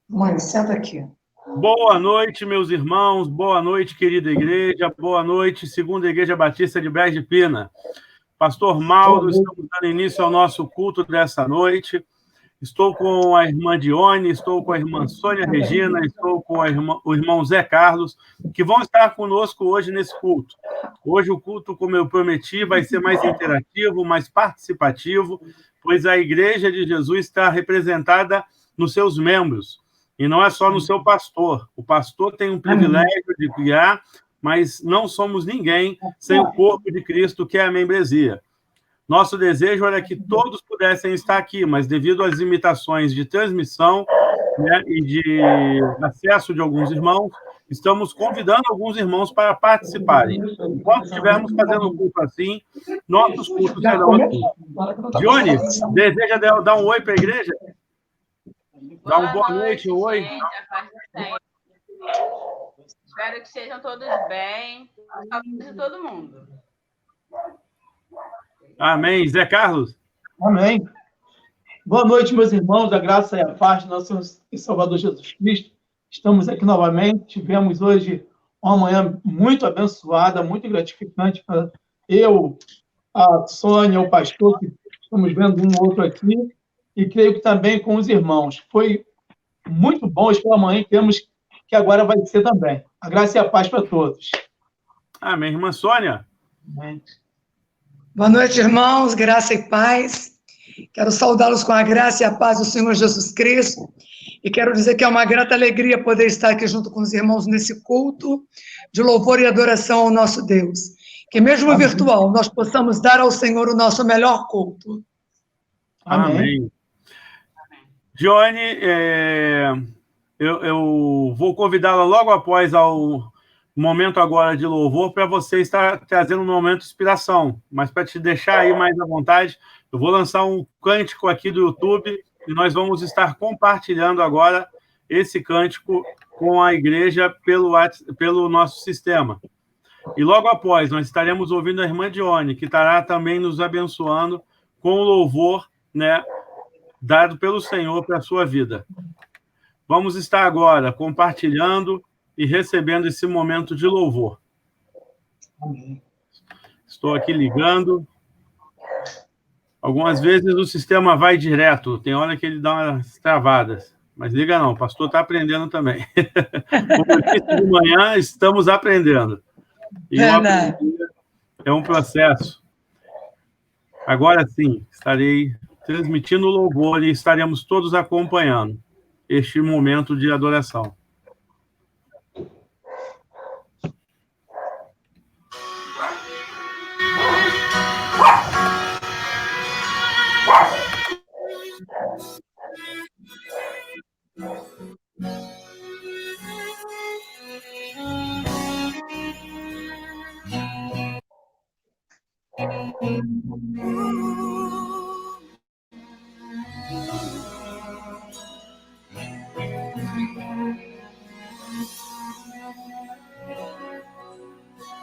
Mãe, senta aqui. Boa noite, meus irmãos. Boa noite, querida igreja. Boa noite, Segunda Igreja Batista de Brás de Pina. Pastor Mauro, estamos dando início ao nosso culto dessa noite. Estou com a irmã Dione, estou com a irmã Sônia Regina, estou com o irmão Zé Carlos, que vão estar conosco hoje nesse culto. Hoje o culto, como eu prometi, vai ser mais interativo, mais participativo, pois a Igreja de Jesus está representada nos seus membros, e não é só no seu pastor. O pastor tem um privilégio de guiar, mas não somos ninguém sem o corpo de Cristo, que é a membresia. Nosso desejo era que todos pudessem estar aqui, mas devido às limitações de transmissão, né, e de acesso de alguns irmãos, estamos convidando alguns irmãos para participarem. Enquanto estivermos fazendo o culto assim, nossos cultos serão assim. Dione, deseja dar um oi para a igreja? Dar uma boa noite, um oi. Espero que estejam todos bem. Saúde de todo mundo. Amém. Zé Carlos? Amém. Boa noite, meus irmãos, a graça e a paz do nosso Senhor e Salvador Jesus Cristo. Estamos aqui novamente. Tivemos hoje uma manhã muito abençoada, muito gratificante para eu, a Sônia, o pastor, que estamos vendo um outro aqui, e creio que também com os irmãos. Foi muito bom hoje pela manhã, temos que agora vai ser também. A graça e a paz para todos. Amém. Irmã Sônia? Amém. Boa noite, irmãos, graça e paz. Quero saudá-los com a graça e a paz do Senhor Jesus Cristo. E quero dizer que é uma grata alegria poder estar aqui junto com os irmãos nesse culto de louvor e adoração ao nosso Deus. Que mesmo Amém. virtual, nós possamos dar ao Senhor o nosso melhor culto. Amém. Dione, eu vou convidá-la logo após ao momento agora de louvor para você estar trazendo um momento de inspiração, mas para te deixar aí mais à vontade, eu vou lançar um cântico aqui do YouTube e nós vamos estar compartilhando agora esse cântico com a igreja pelo nosso sistema. E logo após, nós estaremos ouvindo a irmã Dione, que estará também nos abençoando com o louvor, né, dado pelo Senhor para a sua vida. Vamos estar agora compartilhando e recebendo esse momento de louvor. Amém. Estou aqui ligando. Algumas vezes o sistema vai direto, tem hora que ele dá umas travadas. Mas liga não, o pastor está aprendendo também. Como eu disse de manhã, estamos aprendendo. E o aprender é um processo. Agora sim, estarei transmitindo o louvor e estaremos todos acompanhando este momento de adoração.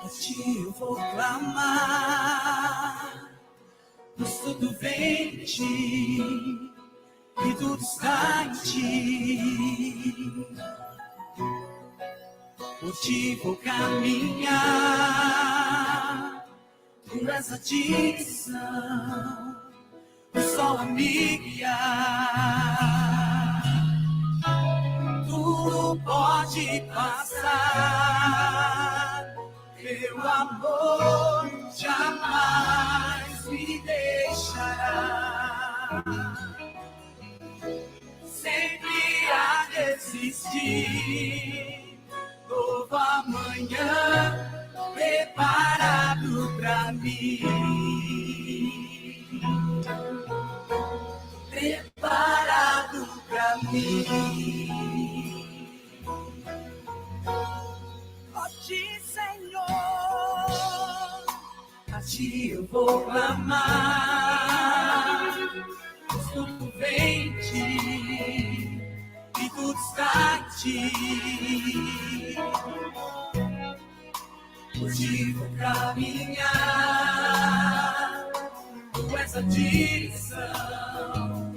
A ti eu vou clamar, pois tudo vem de ti e tudo está em ti. Por ti vou caminhar, tu és a direção, o sol a me guiar. Tudo pode passar, teu amor jamais me deixará. Sempre há de existir novo amanhã preparado pra mim. Preparado pra mim. Ó ti, Senhor, a ti eu vou clamar, pois tudo vem de ti e tudo está em ti. Por ti vou caminhar, tu és a direção,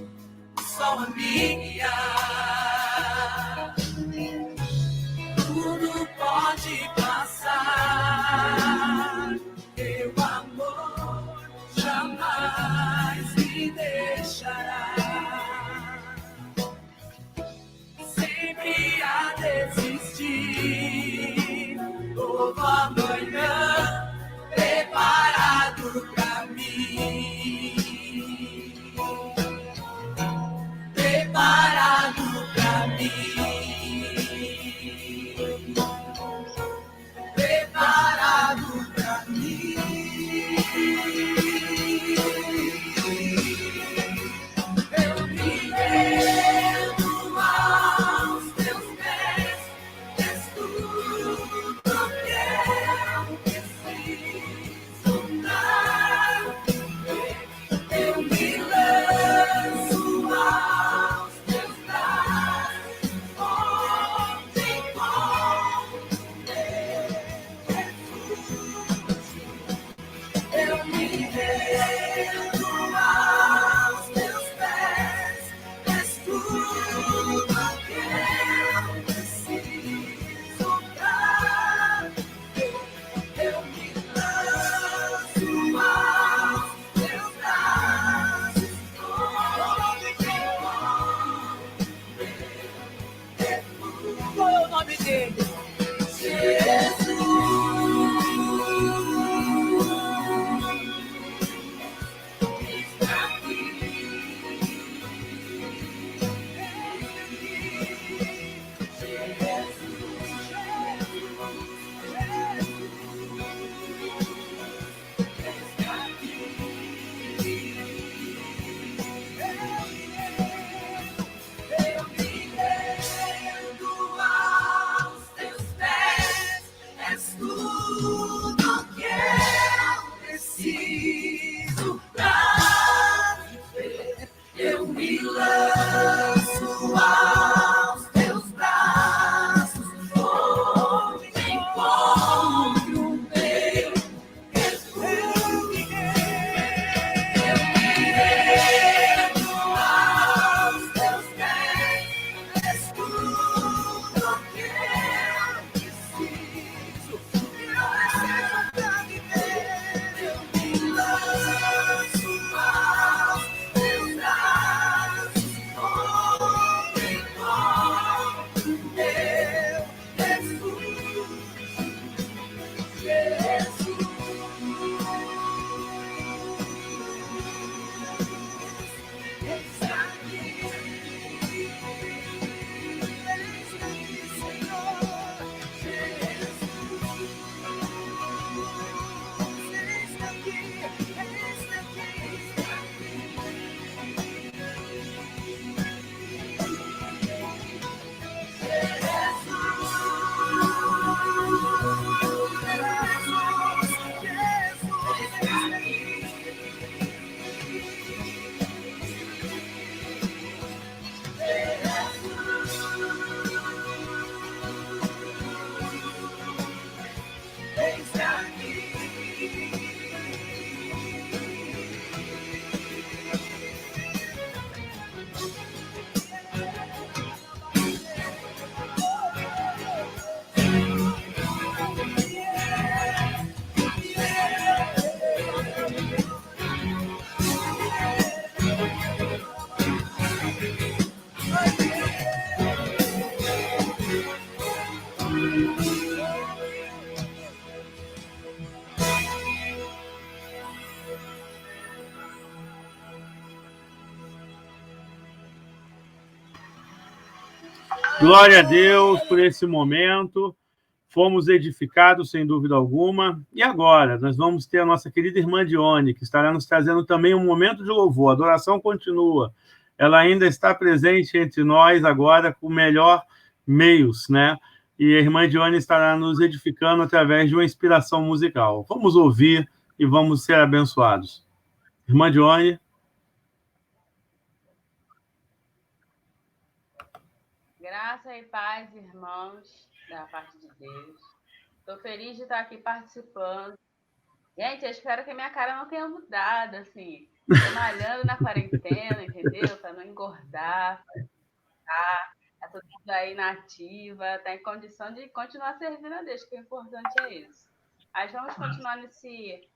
o sol a me guiar. desistir. Novo amanhã preparado pra mim. Preparado pra mim. Preparado pra mim. Eu me rendo aos teus pés, és tudo que eu preciso dar. Eu me lanço aos teus braços, onde encontro eu me rendo aos teus pés, és tudo que eu preciso dar. Eu me lanço aos teus braços, onde encontro qual é o nome dele? Jesus. Eu me rendo aos teus pés, és tudo que eu preciso pra viver. Eu me lanço aos teus braços, onde encontro meu refúgio. Eu me rendo aos teus pés, és tudo que eu preciso. Não desejo pra viver. Eu me lanço aos teus braços, onde encontro meu refúgio. Jesus. Eis aqui, Senhor. Jesus. Eis aqui, Glória a Deus por esse momento. Fomos edificados, sem dúvida alguma. E agora, nós vamos ter a nossa querida irmã Dione, que estará nos trazendo também um momento de louvor. A adoração continua. Ela ainda está presente entre nós agora com melhor meios, né? E a irmã Dione estará nos edificando através de uma inspiração musical. Vamos ouvir e vamos ser abençoados. Irmã Dione. Graça e paz, irmãos, da parte de Deus. Estou feliz de estar aqui participando. Gente, eu espero que a minha cara não tenha mudado, assim. Estou malhando na quarentena, entendeu? Para não engordar, tá todo mundo aí na ativa, tá em condição de continuar servindo a Deus, que o importante é isso. Mas vamos continuar nesse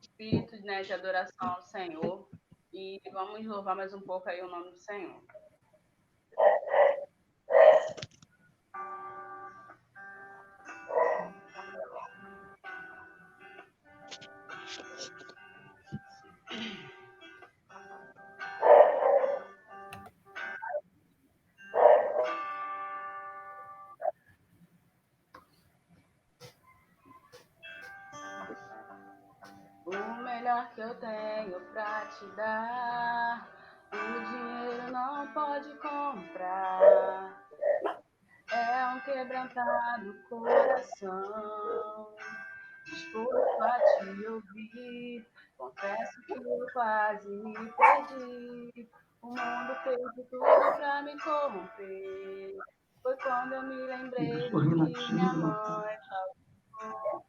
espírito, né, de adoração ao Senhor e vamos louvar mais um pouco aí o nome do Senhor. melhor que eu tenho pra te dar, o dinheiro não pode comprar. É um quebrantado coração, disposto a te ouvir. Confesso que eu quase me perdi. O mundo fez de tudo pra me corromper. Foi quando eu me lembrei do que minha mãe falou.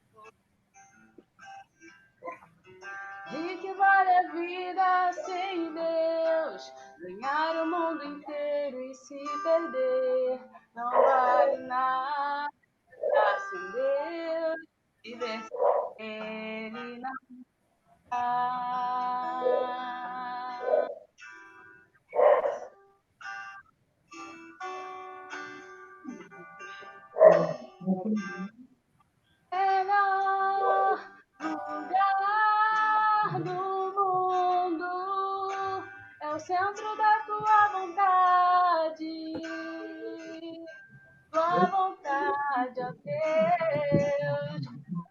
De que vale a vida sem Deus? Ganhar o mundo inteiro e se perder. Não vale nada sem Deus. Viver sem Ele não dá. Melhor lugar do mundo é o centro da tua vontade. Tua vontade, ó Deus.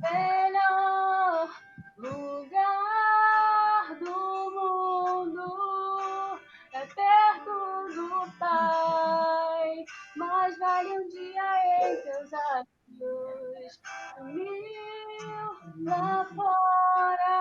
Melhor lugar do mundo é perto do Pai. Mas vale um dia em teus olhos, 1000 lá fora.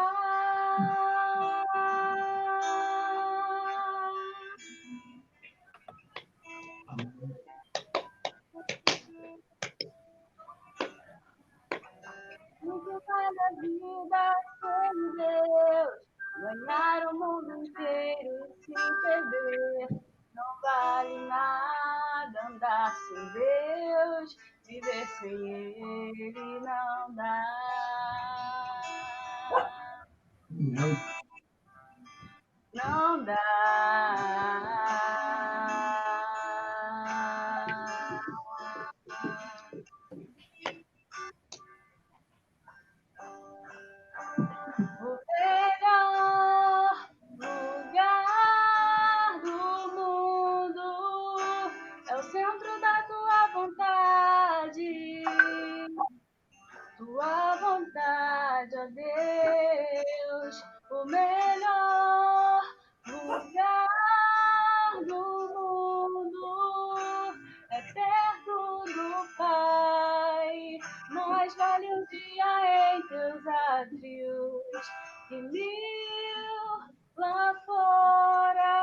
O que vale a vida sem Deus? Ganhar o mundo inteiro e se perder. Não vale nada andar sem Deus. Viver sem Ele não dá. Não dá. O melhor lugar do mundo é o centro da tua vontade. Tua vontade, ó Deus. O melhor lugar do mundo é perto do Pai. Mais vale um dia em teus átrios e 1000 lá fora.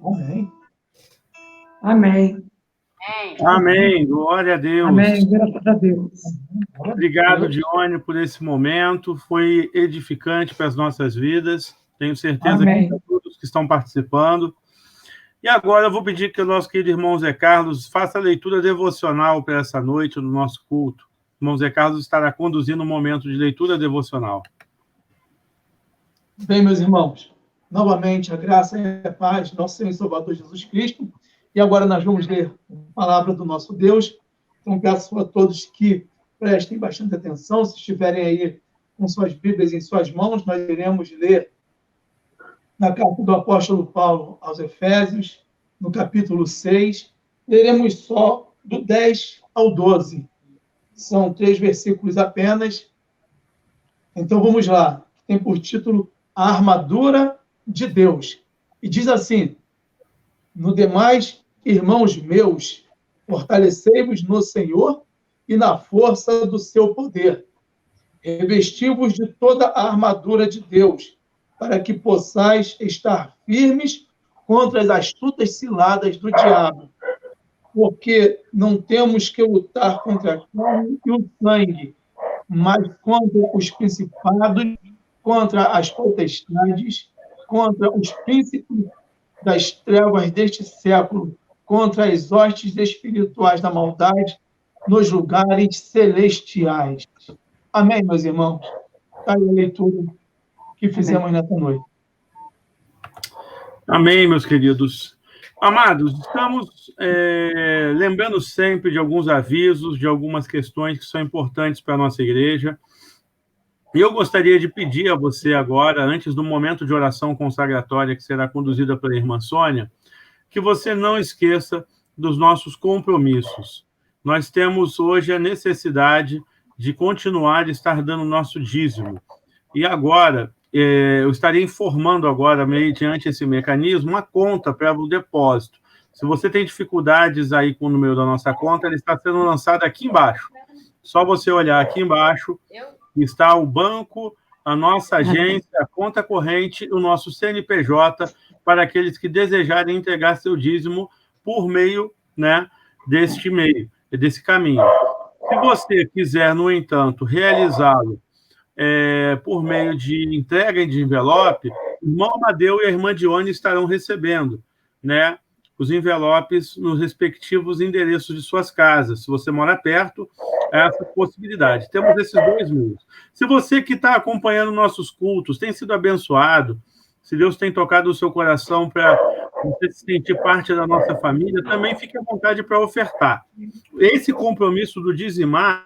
Amém. Amém. Amém. Glória a Deus. Amém. Graças a Deus. Obrigado, Dione, por esse momento. Foi edificante para as nossas vidas. Tenho certeza Amém. que para todos que estão participando. E agora eu vou pedir que o nosso querido irmão Zé Carlos faça a leitura devocional para essa noite no nosso culto. O irmão Zé Carlos estará conduzindo um momento de leitura devocional. Bem, meus irmãos, novamente a graça e a paz do nosso Senhor e Salvador Jesus Cristo. E agora nós vamos ler a palavra do nosso Deus. Então peço a todos que prestem bastante atenção. Se estiverem aí com suas Bíblias em suas mãos, nós iremos ler na carta do apóstolo Paulo aos Efésios, no capítulo 6. Leremos só do 10 ao 12. São 3 versículos apenas. Então vamos lá. Tem por título A Armadura de Deus. E diz assim: no demais, irmãos meus, fortalecei-vos no Senhor e na força do seu poder. Revesti-vos de toda a armadura de Deus, para que possais estar firmes contra as astutas ciladas do diabo. Porque não temos que lutar contra a carne e o sangue, mas contra os principados, contra as potestades, contra os príncipes das trevas deste século, contra as hostes espirituais da maldade nos lugares celestiais. Amém, meus irmãos? Está aí a leitura que fizemos nessa noite. Amém, meus queridos. Amados, estamos lembrando sempre de alguns avisos, de algumas questões que são importantes para a nossa igreja. E eu gostaria de pedir a você agora, antes do momento de oração consagratória que será conduzida pela irmã Sônia, que você não esqueça dos nossos compromissos. Nós temos hoje a necessidade de continuar de estar dando nosso dízimo. E agora, eu estarei informando agora, mediante esse mecanismo, uma conta para o depósito. Se você tem dificuldades aí com o número da nossa conta, ele está sendo lançado aqui embaixo. Só você olhar aqui embaixo, está o banco, a nossa agência, a conta corrente, o nosso CNPJ, para aqueles que desejarem entregar seu dízimo por meio, né, desse caminho. Se você quiser, no entanto, realizá-lo por meio de entrega de envelope, o irmão Amadeu e a irmã Dione estarão recebendo, né, os envelopes nos respectivos endereços de suas casas. Se você mora perto, é essa possibilidade. Temos esses 2 meios. Se você que está acompanhando nossos cultos tem sido abençoado, se Deus tem tocado o seu coração para você se sentir parte da nossa família, também fique à vontade para ofertar. Esse compromisso do dizimar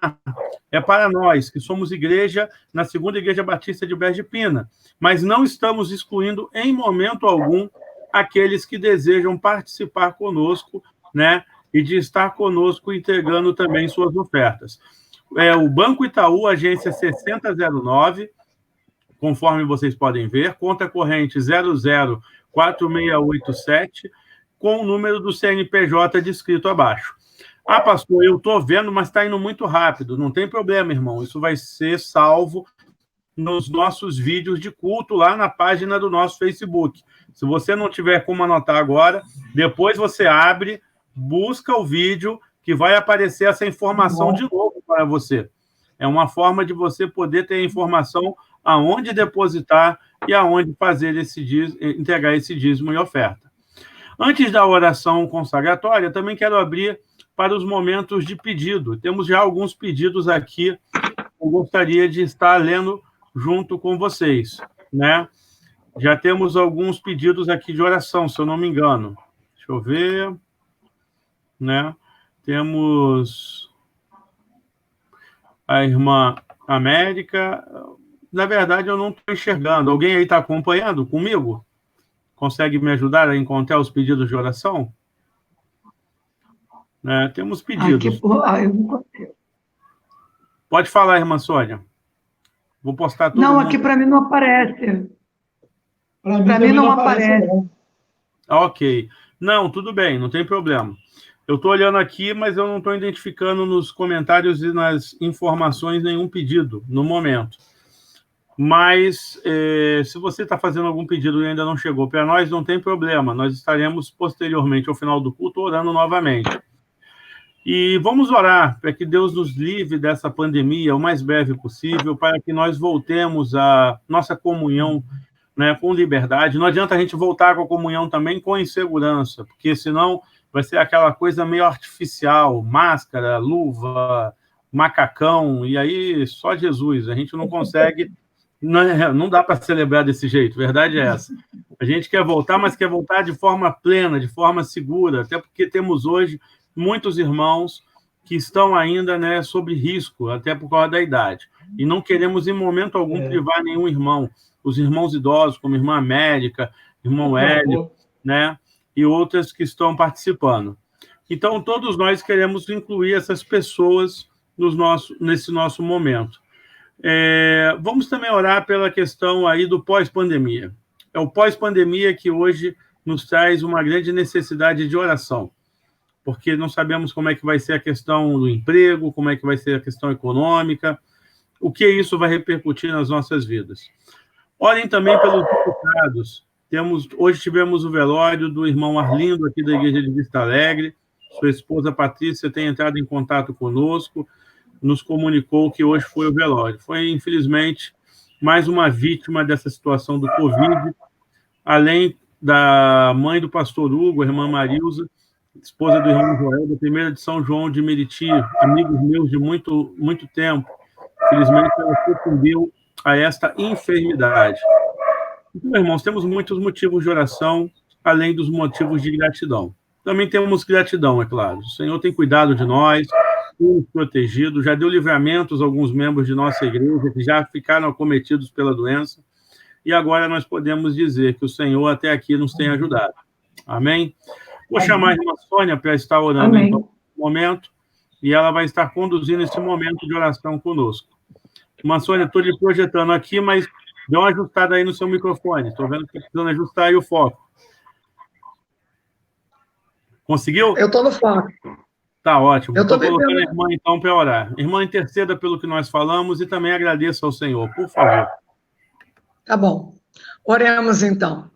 é para nós, que somos igreja na 2ª Igreja Batista de Brás de Pina, mas não estamos excluindo em momento algum aqueles que desejam participar conosco, né, e de estar conosco entregando também suas ofertas. O Banco Itaú, agência 6009, conforme vocês podem ver, conta corrente 004687, com o número do CNPJ descrito abaixo. Ah, pastor, eu estou vendo, mas está indo muito rápido. Não tem problema, irmão. Isso vai ser salvo nos nossos vídeos de culto lá na página do nosso Facebook. Se você não tiver como anotar agora, depois você abre, busca o vídeo, que vai aparecer essa informação de novo para você. É uma forma de você poder ter a informação aonde depositar e aonde fazer entregar esse dízimo e oferta. Antes da oração consagratória, também quero abrir para os momentos de pedido. Temos já alguns pedidos aqui, eu gostaria de estar lendo junto com vocês, né? Já temos alguns pedidos aqui de oração, se eu não me engano. Deixa eu ver, né? Temos a irmã América. Na verdade, eu não estou enxergando. Alguém aí está acompanhando comigo? Consegue me ajudar a encontrar os pedidos de oração? Temos pedidos. Pode falar, irmã Sônia. Vou postar tudo. Não, aqui para mim não aparece. Para mim não aparece. Ok. Não, tudo bem, não tem problema. Eu estou olhando aqui, mas eu não estou identificando nos comentários e nas informações nenhum pedido no momento. Mas, se você está fazendo algum pedido e ainda não chegou para nós, não tem problema. Nós estaremos, posteriormente, ao final do culto, orando novamente. E vamos orar para que Deus nos livre dessa pandemia o mais breve possível, para que nós voltemos à nossa comunhão, né, com liberdade. Não adianta a gente voltar com a comunhão também com insegurança, porque senão vai ser aquela coisa meio artificial, máscara, luva, macacão, e aí só Jesus. A gente não consegue, não dá para celebrar desse jeito, verdade é essa. A gente quer voltar, mas quer voltar de forma plena, de forma segura, até porque temos hoje muitos irmãos que estão ainda, né, sob risco, até por causa da idade. E não queremos, em momento algum, privar nenhum irmão. Os irmãos idosos, como a irmã América, irmão Hélio, né, e outras que estão participando. Então, todos nós queremos incluir essas pessoas nesse nosso momento. Vamos também orar pela questão aí do pós-pandemia. É o pós-pandemia que hoje nos traz uma grande necessidade de oração, porque não sabemos como é que vai ser a questão do emprego, como é que vai ser a questão econômica, o que isso vai repercutir nas nossas vidas. Orem também pelos deputados. Hoje tivemos o velório do irmão Arlindo, aqui da Igreja de Vista Alegre. Sua esposa Patrícia tem entrado em contato conosco, nos comunicou que hoje foi o velório. Foi, infelizmente, mais uma vítima dessa situação do Covid, além da mãe do pastor Hugo, a irmã Marilza, esposa do irmão Joel, da primeira de São João de Meriti, amigos meus de muito, muito tempo. Infelizmente, ela sucumbiu a esta enfermidade. Então, irmãos, temos muitos motivos de oração, além dos motivos de gratidão. Também temos gratidão, é claro. O Senhor tem cuidado de nós, tem nos protegido, já deu livramentos a alguns membros de nossa igreja que já ficaram acometidos pela doença, e agora nós podemos dizer que o Senhor até aqui nos tem ajudado. Amém? Vou chamar a irmã Sônia para estar orando em um momento, e ela vai estar conduzindo esse momento de oração conosco. Irmã Sônia, estou lhe projetando aqui, mas dê uma ajustada aí no seu microfone. Estou vendo que está precisando ajustar aí o foco. Conseguiu? Eu estou no foco. Tá ótimo. Eu Estou estou colocando a irmã, então, para orar. Irmã, interceda pelo que nós falamos e também agradeça ao Senhor, por favor. Tá bom. Oremos, então.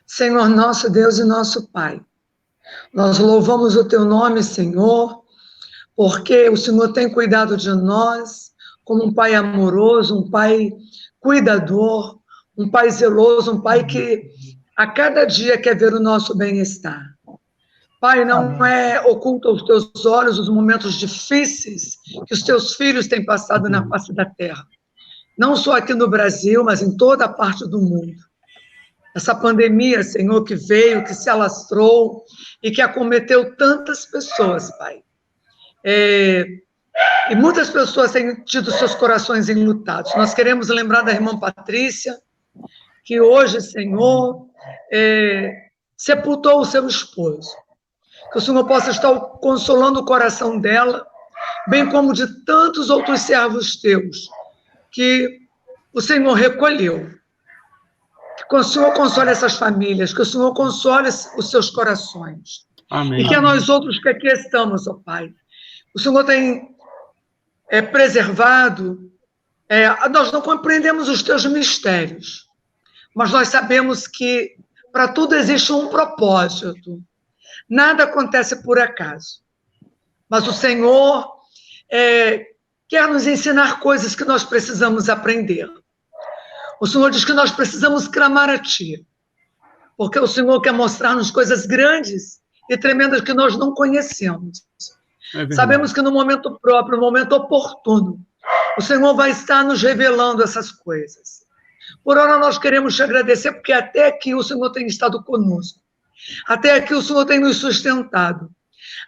Senhor, nosso Deus e nosso Pai, nós louvamos o Teu nome, Senhor, porque o Senhor tem cuidado de nós como um Pai amoroso, um Pai cuidador, um Pai zeloso, um Pai que a cada dia quer ver o nosso bem-estar. Pai, não é oculto aos Teus olhos os momentos difíceis que os Teus filhos têm passado na face da terra. Não só aqui no Brasil, mas em toda a parte do mundo. Essa pandemia, Senhor, que veio, que se alastrou e que acometeu tantas pessoas, Pai. E muitas pessoas têm tido seus corações enlutados. Nós queremos lembrar da irmã Patrícia, que hoje, Senhor, sepultou o seu esposo. Que o Senhor possa estar consolando o coração dela, bem como de tantos outros servos teus, que o Senhor recolheu. Que o Senhor console essas famílias, que o Senhor console os seus corações. Amém. E que a nós outros que aqui estamos, ó Pai, o Senhor tem preservado, nós não compreendemos os teus mistérios, mas nós sabemos que para tudo existe um propósito. Nada acontece por acaso. Mas o Senhor quer nos ensinar coisas que nós precisamos aprender. O Senhor diz que nós precisamos clamar a Ti, porque o Senhor quer mostrar-nos coisas grandes e tremendas que nós não conhecemos. Sabemos que no momento próprio, no momento oportuno, o Senhor vai estar nos revelando essas coisas. Por hora nós queremos Te agradecer, porque até aqui o Senhor tem estado conosco. Até aqui o Senhor tem nos sustentado.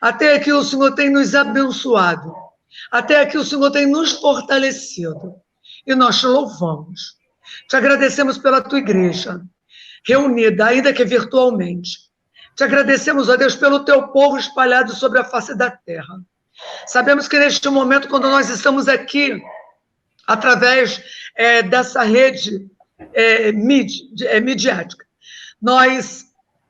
Até aqui o Senhor tem nos abençoado. Até aqui o Senhor tem nos fortalecido. E nós Te louvamos. Te agradecemos pela Tua igreja, reunida, ainda que virtualmente. Te agradecemos, ó Deus, pelo Teu povo espalhado sobre a face da terra. Sabemos que neste momento, quando nós estamos aqui, através dessa rede midiática, nós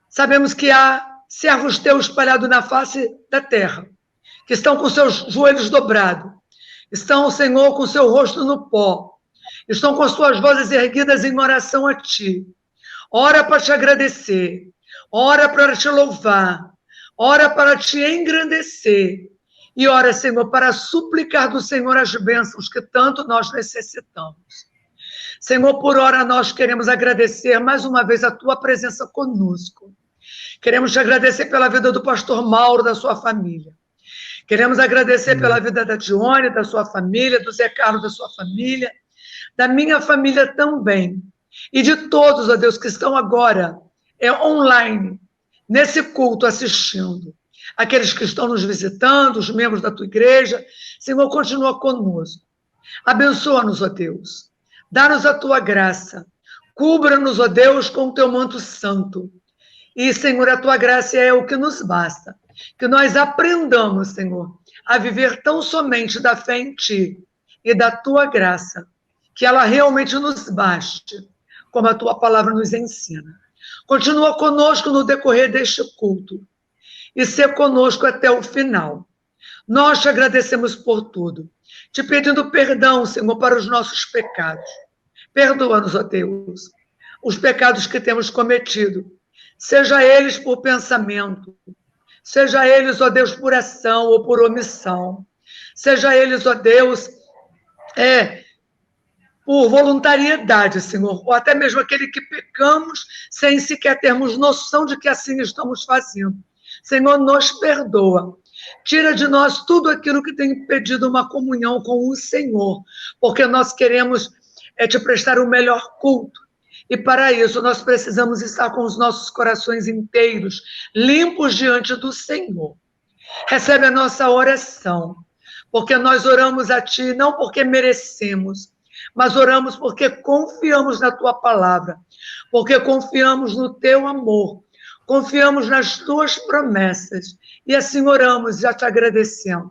sabemos que há servos Teus espalhados na face da terra, que estão com seus joelhos dobrados, estão, Senhor, com seu rosto no pó, estão com suas vozes erguidas em oração a Ti. Ora para Te agradecer, ora para Te louvar, ora para Te engrandecer, e ora, Senhor, para suplicar do Senhor as bênçãos que tanto nós necessitamos. Senhor, por hora nós queremos agradecer mais uma vez a Tua presença conosco. Queremos Te agradecer pela vida do pastor Mauro, da sua família. Queremos agradecer pela vida da Dione, da sua família, do Zé Carlos, da sua família, da minha família também. E de todos, ó Deus, que estão agora online, nesse culto, assistindo. Aqueles que estão nos visitando, os membros da Tua igreja. Senhor, continua conosco. Abençoa-nos, ó Deus. Dá-nos a Tua graça. Cubra-nos, ó Deus, com o Teu manto santo. E, Senhor, a Tua graça é o que nos basta. Que nós aprendamos, Senhor, a viver tão somente da fé em Ti e da Tua graça. Que ela realmente nos baste, como a Tua palavra nos ensina. Continua conosco no decorrer deste culto e ser conosco até o final. Nós Te agradecemos por tudo, Te pedindo perdão, Senhor, para os nossos pecados. Perdoa-nos, ó Deus, os pecados que temos cometido, seja eles por pensamento, seja eles, ó Deus, por ação ou por omissão, seja eles, ó Deus, por voluntariedade, Senhor, ou até mesmo aquele que pecamos sem sequer termos noção de que assim estamos fazendo. Senhor, nos perdoa. Tira de nós tudo aquilo que tem impedido uma comunhão com o Senhor, porque nós queremos Te prestar o melhor culto. E para isso nós precisamos estar com os nossos corações inteiros, limpos diante do Senhor. Recebe a nossa oração, porque nós oramos a Ti não porque merecemos, mas oramos porque confiamos na Tua palavra, porque confiamos no Teu amor, confiamos nas Tuas promessas, e assim oramos, já Te agradecendo,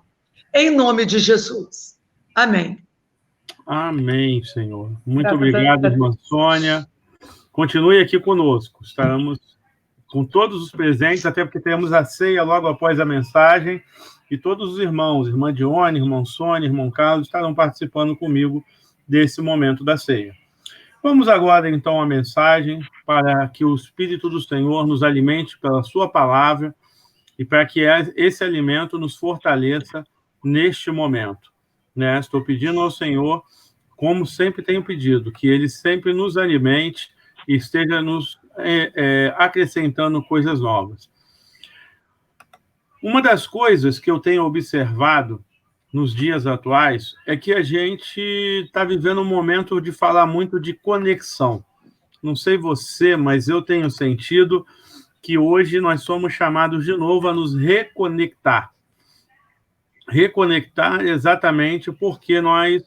em nome de Jesus. Amém. Amém, Senhor. Muito obrigado, irmã Sônia. Continue aqui conosco. Estaremos com todos os presentes, até porque teremos a ceia logo após a mensagem, e todos os irmãos, irmã Dione, irmão Sônia, irmão Carlos, estarão participando comigo desse momento da ceia. Vamos agora, então, à mensagem, para que o Espírito do Senhor nos alimente pela sua palavra e para que esse alimento nos fortaleça neste momento. Né? Estou pedindo ao Senhor, como sempre tenho pedido, que Ele sempre nos alimente e esteja nos acrescentando coisas novas. Uma das coisas que eu tenho observado nos dias atuais é que a gente está vivendo um momento de falar muito de conexão. Não sei você, mas eu tenho sentido que hoje nós somos chamados de novo a nos reconectar. Reconectar exatamente porque nós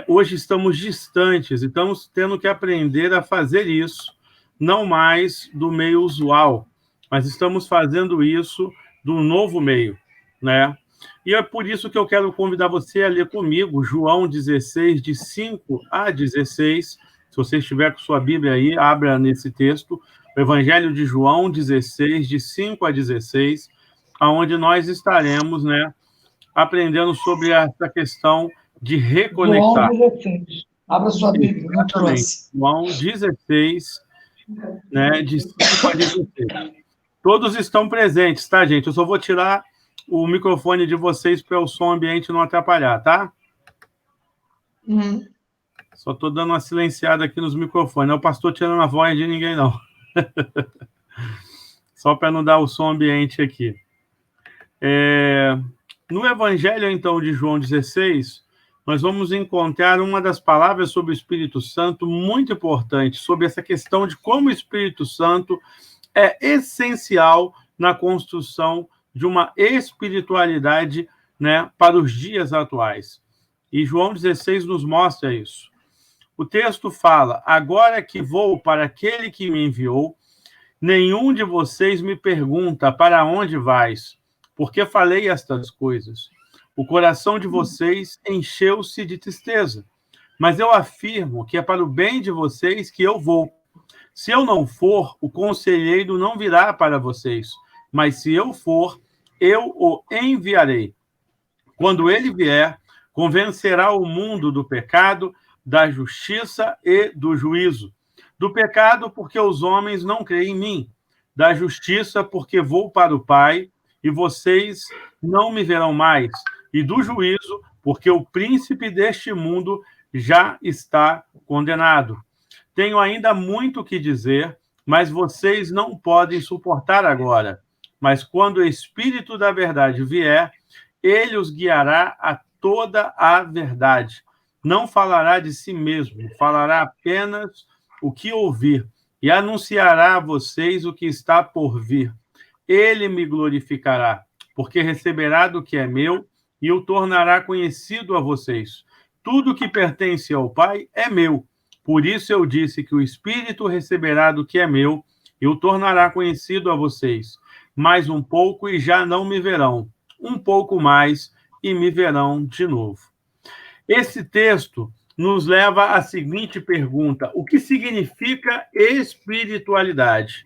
hoje estamos distantes e estamos tendo que aprender a fazer isso, não mais do meio usual, mas estamos fazendo isso do novo meio, né? E é por isso que eu quero convidar você a ler comigo João 16, de 5 a 16. Se você estiver com sua Bíblia aí, abra nesse texto, o Evangelho de João 16, de 5 a 16, onde nós estaremos, né, aprendendo sobre essa questão de reconectar. João 16. Abra sua Bíblia, não trouxe. João 16, né, de 5 a 16. Todos estão presentes, tá, gente? Eu só vou tirar o microfone de vocês para o som ambiente não atrapalhar, tá? Só estou dando uma silenciada aqui nos microfones. Não é o pastor tirando a voz de ninguém, não. Só para não dar o som ambiente aqui. No Evangelho, então, de João 16, nós vamos encontrar uma das palavras sobre o Espírito Santo muito importante, sobre essa questão de como o Espírito Santo é essencial na construção de uma espiritualidade, né, para os dias atuais. E João 16 nos mostra isso. O texto fala: agora que vou para aquele que me enviou, nenhum de vocês me pergunta para onde vais, porque falei estas coisas. O coração de vocês encheu-se de tristeza, mas eu afirmo que é para o bem de vocês que eu vou. Se eu não for, o conselheiro não virá para vocês, mas se eu for, eu o enviarei. Quando ele vier, convencerá o mundo do pecado, da justiça e do juízo. Do pecado, porque os homens não creem em mim. Da justiça, porque vou para o Pai, e vocês não me verão mais. E do juízo, porque o príncipe deste mundo já está condenado. Tenho ainda muito o que dizer, mas vocês não podem suportar agora. Mas quando o Espírito da verdade vier, ele os guiará a toda a verdade. Não falará de si mesmo, falará apenas o que ouvir, e anunciará a vocês o que está por vir. Ele me glorificará, porque receberá do que é meu e o tornará conhecido a vocês. Tudo que pertence ao Pai é meu. Por isso eu disse que o Espírito receberá do que é meu e o tornará conhecido a vocês. Mais um pouco e já não me verão. Um pouco mais e me verão de novo. Esse texto nos leva à seguinte pergunta: o que significa espiritualidade?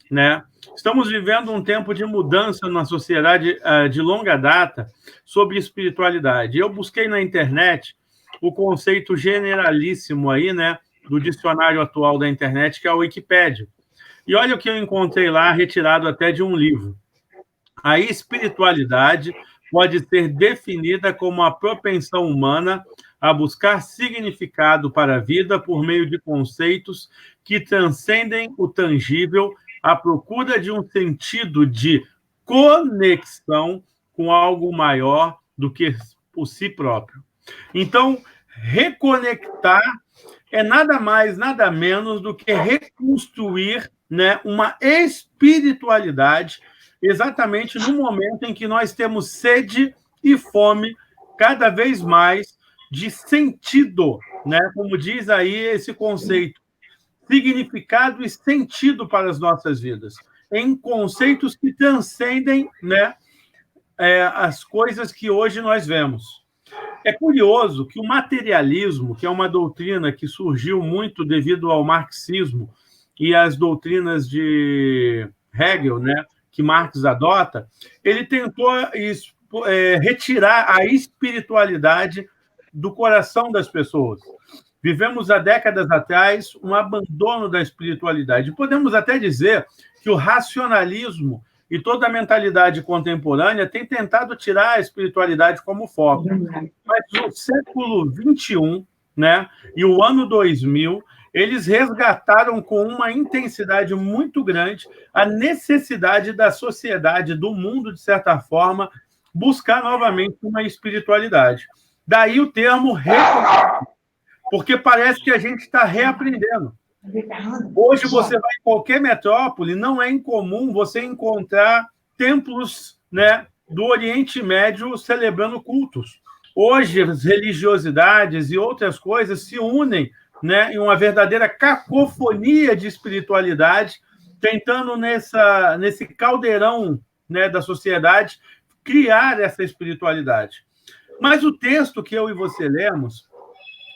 Né? Estamos vivendo um tempo de mudança na sociedade de longa data sobre espiritualidade. Eu busquei na internet o conceito generalíssimo aí, né, do dicionário atual da internet, que é a Wikipédia. E olha o que eu encontrei lá, retirado até de um livro. A espiritualidade pode ser definida como a propensão humana a buscar significado para a vida por meio de conceitos que transcendem o tangível, à procura de um sentido de conexão com algo maior do que o si próprio. Então, reconectar é nada mais, nada menos do que reconstruir, né, uma espiritualidade exatamente no momento em que nós temos sede e fome cada vez mais de sentido, né? Como diz aí esse conceito, significado e sentido para as nossas vidas, em conceitos que transcendem, né, as coisas que hoje nós vemos. É curioso que o materialismo, que é uma doutrina que surgiu muito devido ao marxismo e às doutrinas de Hegel, né, que Marx adota, ele tentou retirar a espiritualidade do coração das pessoas. Vivemos há décadas atrás um abandono da espiritualidade. Podemos até dizer que o racionalismo e toda a mentalidade contemporânea tem tentado tirar a espiritualidade como foco. Mas o século XXI, né, e o ano 2000, eles resgataram com uma intensidade muito grande a necessidade da sociedade, do mundo, de certa forma, buscar novamente uma espiritualidade. Daí o termo reconstrução, porque parece que a gente está reaprendendo. Hoje você vai em qualquer metrópole, não é incomum você encontrar templos, né, do Oriente Médio celebrando cultos. Hoje as religiosidades e outras coisas se unem, né, em uma verdadeira cacofonia de espiritualidade, tentando nesse caldeirão, né, da sociedade criar essa espiritualidade. Mas o texto que eu e você lemos,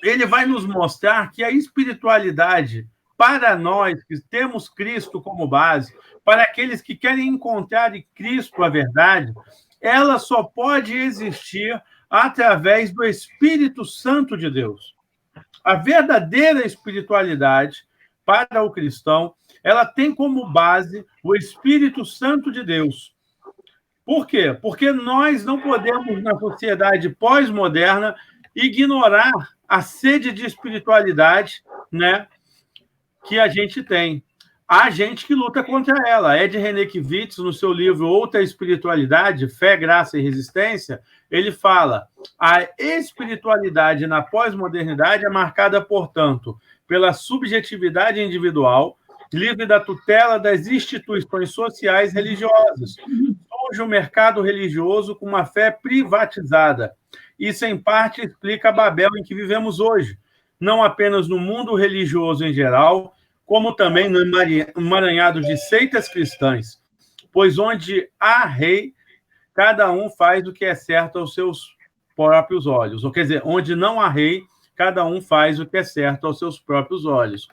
ele vai nos mostrar que a espiritualidade, para nós que temos Cristo como base, para aqueles que querem encontrar em Cristo a verdade, ela só pode existir através do Espírito Santo de Deus. A verdadeira espiritualidade, para o cristão, ela tem como base o Espírito Santo de Deus. Por quê? Porque nós não podemos, na sociedade pós-moderna, ignorar a sede de espiritualidade, né, que a gente tem. Há gente que luta contra ela. Ed Renekiewicz, no seu livro Outra Espiritualidade, Fé, Graça e Resistência, ele fala: a espiritualidade na pós-modernidade é marcada, portanto, pela subjetividade individual, livre da tutela das instituições sociais religiosas. Surge o mercado religioso com uma fé privatizada. Isso, em parte, explica a Babel em que vivemos hoje, não apenas no mundo religioso em geral, como também no emaranhado de seitas cristãs, pois onde há rei, cada um faz o que é certo aos seus próprios olhos. Ou quer dizer, onde não há rei, cada um faz o que é certo aos seus próprios olhos.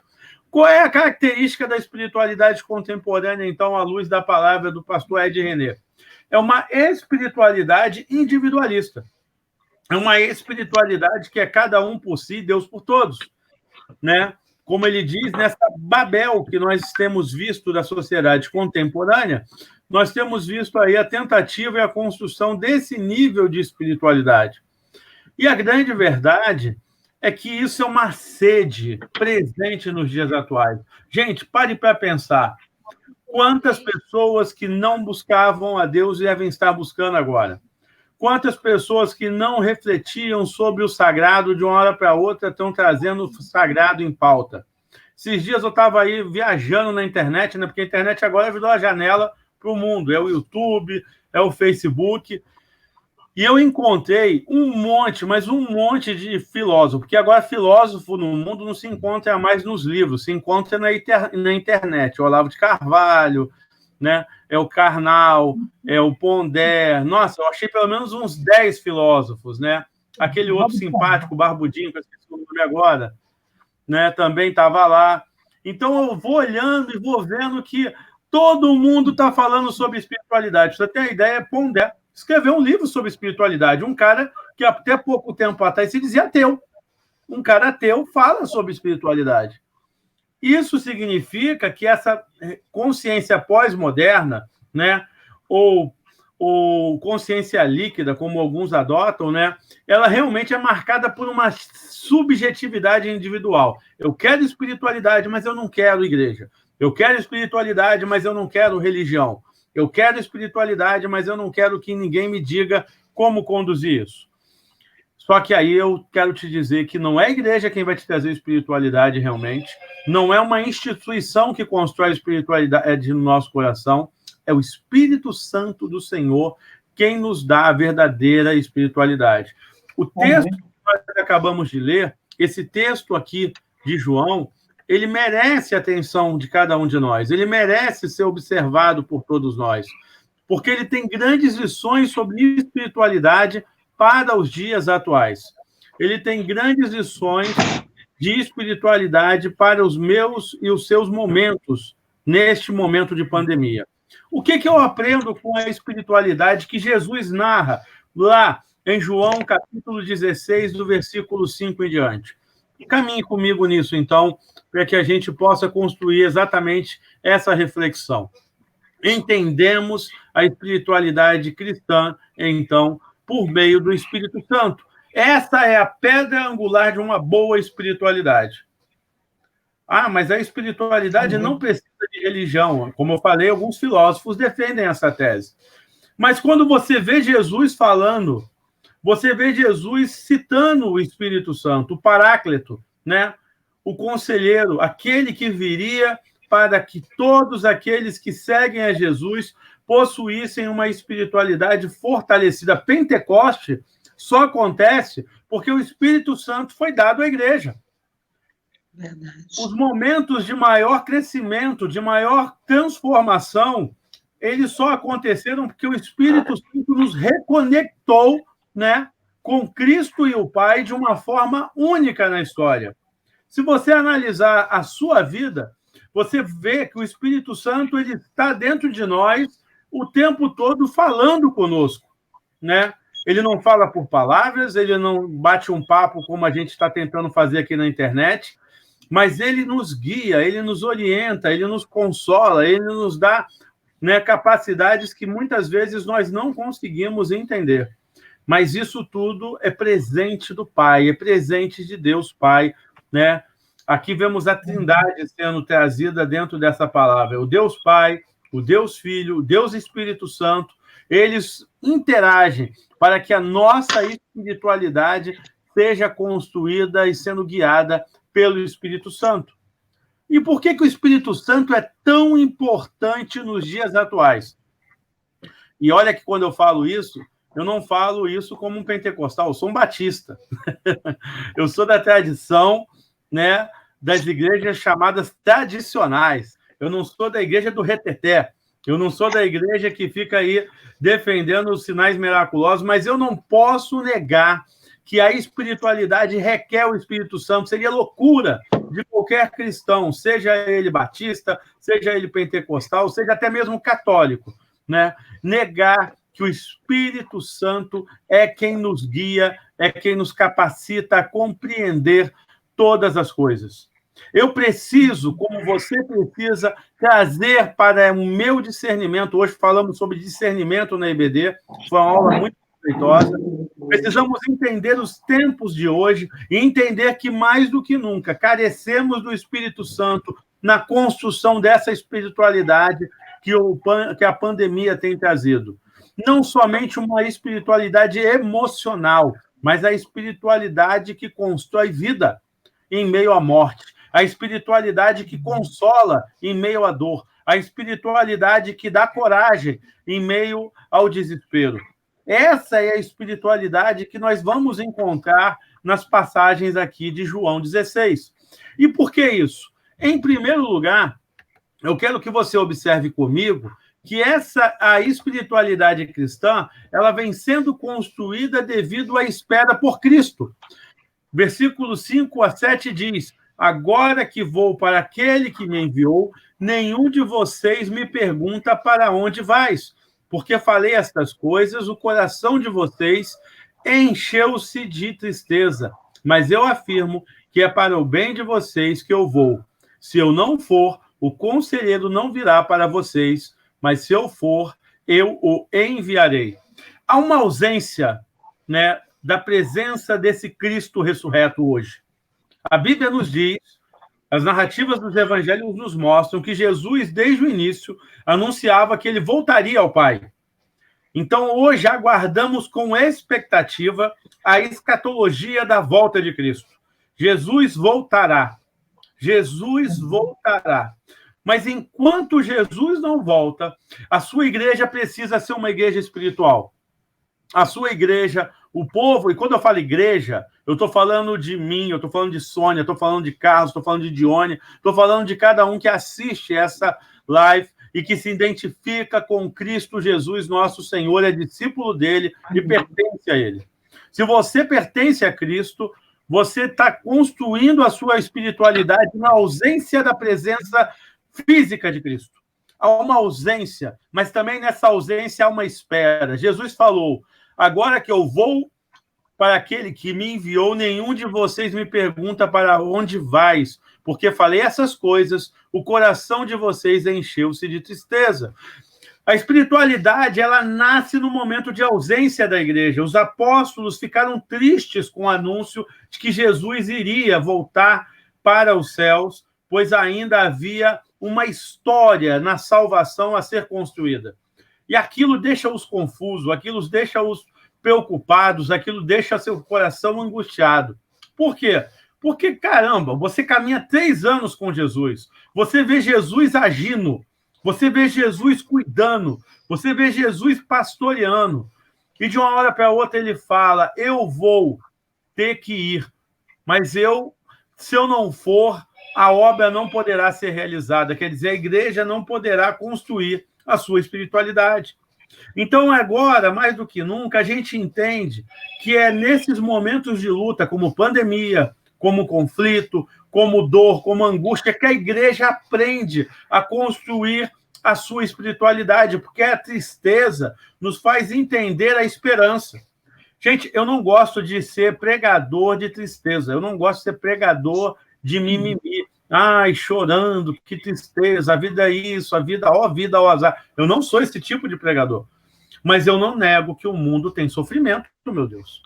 Qual é a característica da espiritualidade contemporânea, então, à luz da palavra do pastor Ed René? É uma espiritualidade individualista. É uma espiritualidade que é cada um por si, Deus por todos, né? Como ele diz, nessa Babel que nós temos visto da sociedade contemporânea, nós temos visto aí a tentativa e a construção desse nível de espiritualidade. E a grande verdade é que isso é uma sede presente nos dias atuais. Gente, pare para pensar. Quantas pessoas que não buscavam a Deus devem estar buscando agora? Quantas pessoas que não refletiam sobre o sagrado de uma hora para outra estão trazendo o sagrado em pauta? Esses dias eu estava aí viajando na internet, né? Porque a internet agora virou a janela para o mundo. É o YouTube, é o Facebook. E eu encontrei um monte de filósofos. Porque agora filósofo no mundo não se encontra mais nos livros, se encontra na internet. O Olavo de Carvalho, né? É o Karnal, é o Pondé. Nossa, eu achei pelo menos uns 10 filósofos, né? Aquele outro simpático, barbudinho, que eu esqueci o nome agora, né? Também estava lá. Então, eu vou olhando e vou vendo que todo mundo está falando sobre espiritualidade. Pra você ter a ideia, Pondé escreveu um livro sobre espiritualidade. Um cara que até pouco tempo atrás se dizia ateu. Um cara ateu fala sobre espiritualidade. Isso significa que essa consciência pós-moderna, né, ou consciência líquida, como alguns adotam, né, ela realmente é marcada por uma subjetividade individual. Eu quero espiritualidade, mas eu não quero igreja. Eu quero espiritualidade, mas eu não quero religião. Eu quero espiritualidade, mas eu não quero que ninguém me diga como conduzir isso. Só que aí eu quero te dizer que não é a igreja quem vai te trazer espiritualidade realmente, não é uma instituição que constrói a espiritualidade no nosso coração, é o Espírito Santo do Senhor quem nos dá a verdadeira espiritualidade. O texto que nós acabamos de ler, esse texto aqui de João, ele merece a atenção de cada um de nós, ele merece ser observado por todos nós, porque ele tem grandes lições sobre espiritualidade para os dias atuais. Ele tem grandes lições de espiritualidade para os meus e os seus momentos, neste momento de pandemia. O que eu aprendo com a espiritualidade que Jesus narra lá em João, capítulo 16, do versículo 5 em diante? Caminhe comigo nisso, então, para que a gente possa construir exatamente essa reflexão. Entendemos a espiritualidade cristã, então, por meio do Espírito Santo. Essa é a pedra angular de uma boa espiritualidade. Mas a espiritualidade não precisa de religião. Como eu falei, alguns filósofos defendem essa tese. Mas quando você vê Jesus falando, você vê Jesus citando o Espírito Santo, o Paráclito, né? O conselheiro, aquele que viria para que todos aqueles que seguem a Jesus possuíssem uma espiritualidade fortalecida. Pentecoste só acontece porque o Espírito Santo foi dado à igreja. Verdade. Os momentos de maior crescimento, de maior transformação, eles só aconteceram porque o Espírito Santo nos reconectou, né, com Cristo e o Pai de uma forma única na história. Se você analisar a sua vida, você vê que o Espírito Santo ele está dentro de nós o tempo todo falando conosco, né? Ele não fala por palavras, ele não bate um papo como a gente está tentando fazer aqui na internet, mas ele nos guia, ele nos orienta, ele nos consola, ele nos dá, né, capacidades que muitas vezes nós não conseguimos entender. Mas isso tudo é presente do Pai, é presente de Deus Pai, né? Aqui vemos a Trindade sendo trazida dentro dessa palavra. O Deus Pai, o Deus Filho, o Deus Espírito Santo, eles interagem para que a nossa espiritualidade seja construída e sendo guiada pelo Espírito Santo. E por que o Espírito Santo é tão importante nos dias atuais? E olha que quando eu falo isso, eu não falo isso como um pentecostal, eu sou um batista. Eu sou da tradição, né, das igrejas chamadas tradicionais. Eu não sou da igreja do reteté. Eu não sou da igreja que fica aí defendendo os sinais miraculosos, mas eu não posso negar que a espiritualidade requer o Espírito Santo. Seria loucura de qualquer cristão, seja ele batista, seja ele pentecostal, seja até mesmo católico, né, negar que o Espírito Santo é quem nos guia, é quem nos capacita a compreender todas as coisas. Eu preciso, como você precisa, trazer para o meu discernimento. Hoje falamos sobre discernimento na IBD, foi uma aula muito proveitosa. Precisamos entender os tempos de hoje e entender que, mais do que nunca, carecemos do Espírito Santo na construção dessa espiritualidade que a pandemia tem trazido. Não somente uma espiritualidade emocional, mas a espiritualidade que constrói vida em meio à morte, a espiritualidade que consola em meio à dor, a espiritualidade que dá coragem em meio ao desespero. Essa é a espiritualidade que nós vamos encontrar nas passagens aqui de João 16. E por que isso? Em primeiro lugar, eu quero que você observe comigo que a espiritualidade cristã, ela vem sendo construída devido à espera por Cristo. Versículos 5 a 7 diz: agora que vou para aquele que me enviou, nenhum de vocês me pergunta para onde vais, porque falei estas coisas, o coração de vocês encheu-se de tristeza. Mas eu afirmo que é para o bem de vocês que eu vou. Se eu não for, o conselheiro não virá para vocês, mas se eu for, eu o enviarei. Há uma ausência, né, da presença desse Cristo ressurreto hoje. A Bíblia nos diz, as narrativas dos evangelhos nos mostram que Jesus, desde o início, anunciava que ele voltaria ao Pai. Então, hoje, aguardamos com expectativa a escatologia da volta de Cristo. Jesus voltará. Jesus voltará. Mas enquanto Jesus não volta, a sua igreja precisa ser uma igreja espiritual. A sua igreja, o povo, e quando eu falo igreja, eu estou falando de mim, eu estou falando de Sônia, estou falando de Carlos, estou falando de Dione, estou falando de cada um que assiste essa live e que se identifica com Cristo Jesus, nosso Senhor, é discípulo dele e pertence a ele. Se você pertence a Cristo, você está construindo a sua espiritualidade na ausência da presença física de Cristo. Há uma ausência, mas também nessa ausência há uma espera. Jesus falou: agora que eu vou para aquele que me enviou, nenhum de vocês me pergunta para onde vais, porque falei essas coisas, o coração de vocês encheu-se de tristeza. A espiritualidade, ela nasce no momento de ausência da igreja. Os apóstolos ficaram tristes com o anúncio de que Jesus iria voltar para os céus, pois ainda havia uma história na salvação a ser construída. E aquilo deixa-os confusos, aquilo deixa-os preocupados, aquilo deixa seu coração angustiado. Por quê? Porque, caramba, você caminha 3 anos com Jesus, você vê Jesus agindo, você vê Jesus cuidando, você vê Jesus pastoreando, e de uma hora para outra ele fala: eu vou ter que ir, mas se eu não for, a obra não poderá ser realizada, quer dizer, a igreja não poderá construir a sua espiritualidade. Então, agora, mais do que nunca, a gente entende que é nesses momentos de luta, como pandemia, como conflito, como dor, como angústia, que a igreja aprende a construir a sua espiritualidade, porque a tristeza nos faz entender a esperança. Gente, eu não gosto de ser pregador de tristeza, eu não gosto de ser pregador de mimimi. Ai, chorando, que tristeza, a vida é isso, a vida, ó azar. Eu não sou esse tipo de pregador. Mas eu não nego que o mundo tem sofrimento, meu Deus.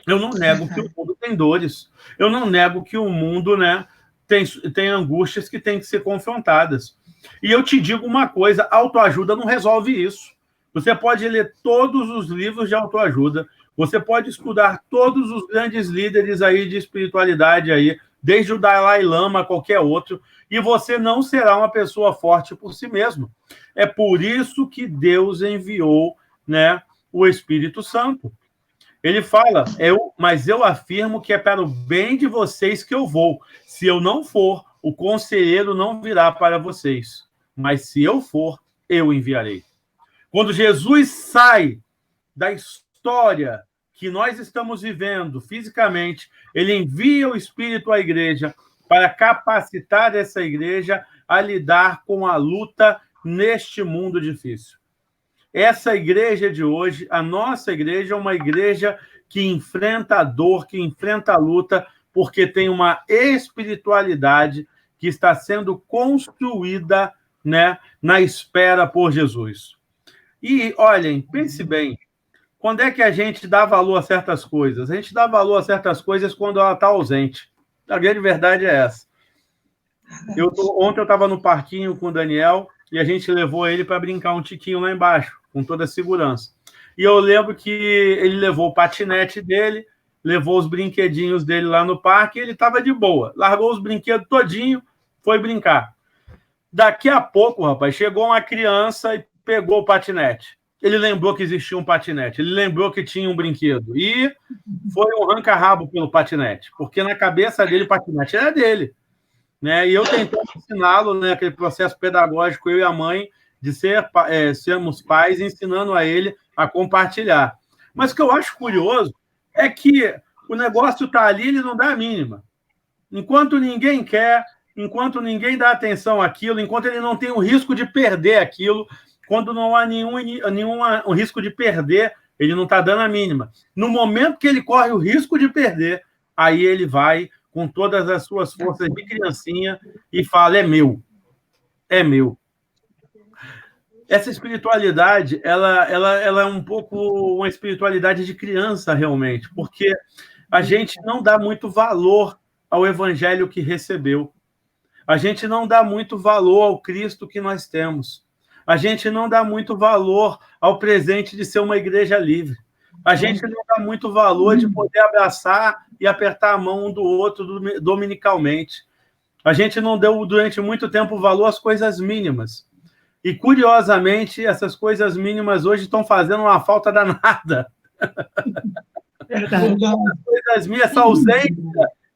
Eu não nego que o mundo tem dores. Eu não nego que o mundo, né, tem angústias que têm que ser confrontadas. E eu te digo uma coisa, autoajuda não resolve isso. Você pode ler todos os livros de autoajuda, você pode estudar todos os grandes líderes aí de espiritualidade aí, desde o Dalai Lama a qualquer outro, e você não será uma pessoa forte por si mesmo. É por isso que Deus enviou, né, o Espírito Santo. Ele fala: mas eu afirmo que é para o bem de vocês que eu vou. Se eu não for, o conselheiro não virá para vocês. Mas se eu for, eu enviarei. Quando Jesus sai da história que nós estamos vivendo fisicamente, ele envia o Espírito à igreja para capacitar essa igreja a lidar com a luta neste mundo difícil. Essa igreja de hoje, a nossa igreja, é uma igreja que enfrenta a dor, que enfrenta a luta, porque tem uma espiritualidade que está sendo construída, né, na espera por Jesus. E, olhem, pense bem, quando é que a gente dá valor a certas coisas? A gente dá valor a certas coisas quando ela está ausente. A grande verdade é essa. Ontem eu estava no parquinho com o Daniel e a gente levou ele para brincar um tiquinho lá embaixo, com toda a segurança. E eu lembro que ele levou o patinete dele, levou os brinquedinhos dele lá no parque e ele estava de boa. Largou os brinquedos todinho, foi brincar. Daqui a pouco, rapaz, chegou uma criança e pegou o patinete. Ele lembrou que existia um patinete, ele lembrou que tinha um brinquedo. E foi um arranca-rabo pelo patinete, porque na cabeça dele o patinete era dele. Né? E eu tentei ensiná-lo, né, aquele processo pedagógico, eu e a mãe, de sermos pais, ensinando a ele a compartilhar. Mas o que eu acho curioso é que o negócio está ali, ele não dá a mínima. Enquanto ninguém quer, enquanto ninguém dá atenção àquilo, enquanto ele não tem o risco de perder aquilo, quando não há nenhum risco de perder, ele não está dando a mínima. No momento que ele corre o risco de perder, aí ele vai com todas as suas forças de criancinha e fala: é meu, é meu. Essa espiritualidade, ela é um pouco uma espiritualidade de criança, realmente, porque a gente não dá muito valor ao evangelho que recebeu. A gente não dá muito valor ao Cristo que nós temos. A gente não dá muito valor ao presente de ser uma igreja livre. A gente não dá muito valor de poder abraçar e apertar a mão um do outro dominicalmente. A gente não deu, durante muito tempo, valor às coisas mínimas. E, curiosamente, essas coisas mínimas hoje estão fazendo uma falta danada. As coisas mínimas, essa ausência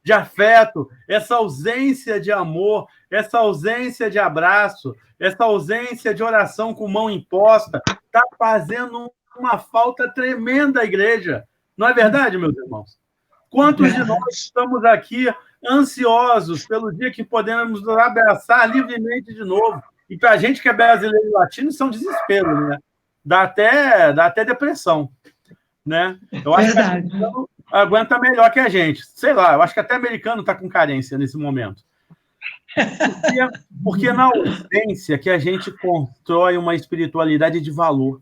de afeto, essa ausência de amor, essa ausência de abraço, essa ausência de oração com mão imposta, está fazendo uma falta tremenda à igreja. Não é verdade, meus irmãos? Quantos de nós estamos aqui ansiosos pelo dia que podemos nos abraçar livremente de novo? E para a gente que é brasileiro e latino, isso é um desespero, né? Dá até depressão, né? Eu acho que o americano aguenta melhor que a gente. Sei lá, eu acho que até americano está com carência nesse momento. Porque na ausência que a gente constrói uma espiritualidade de valor.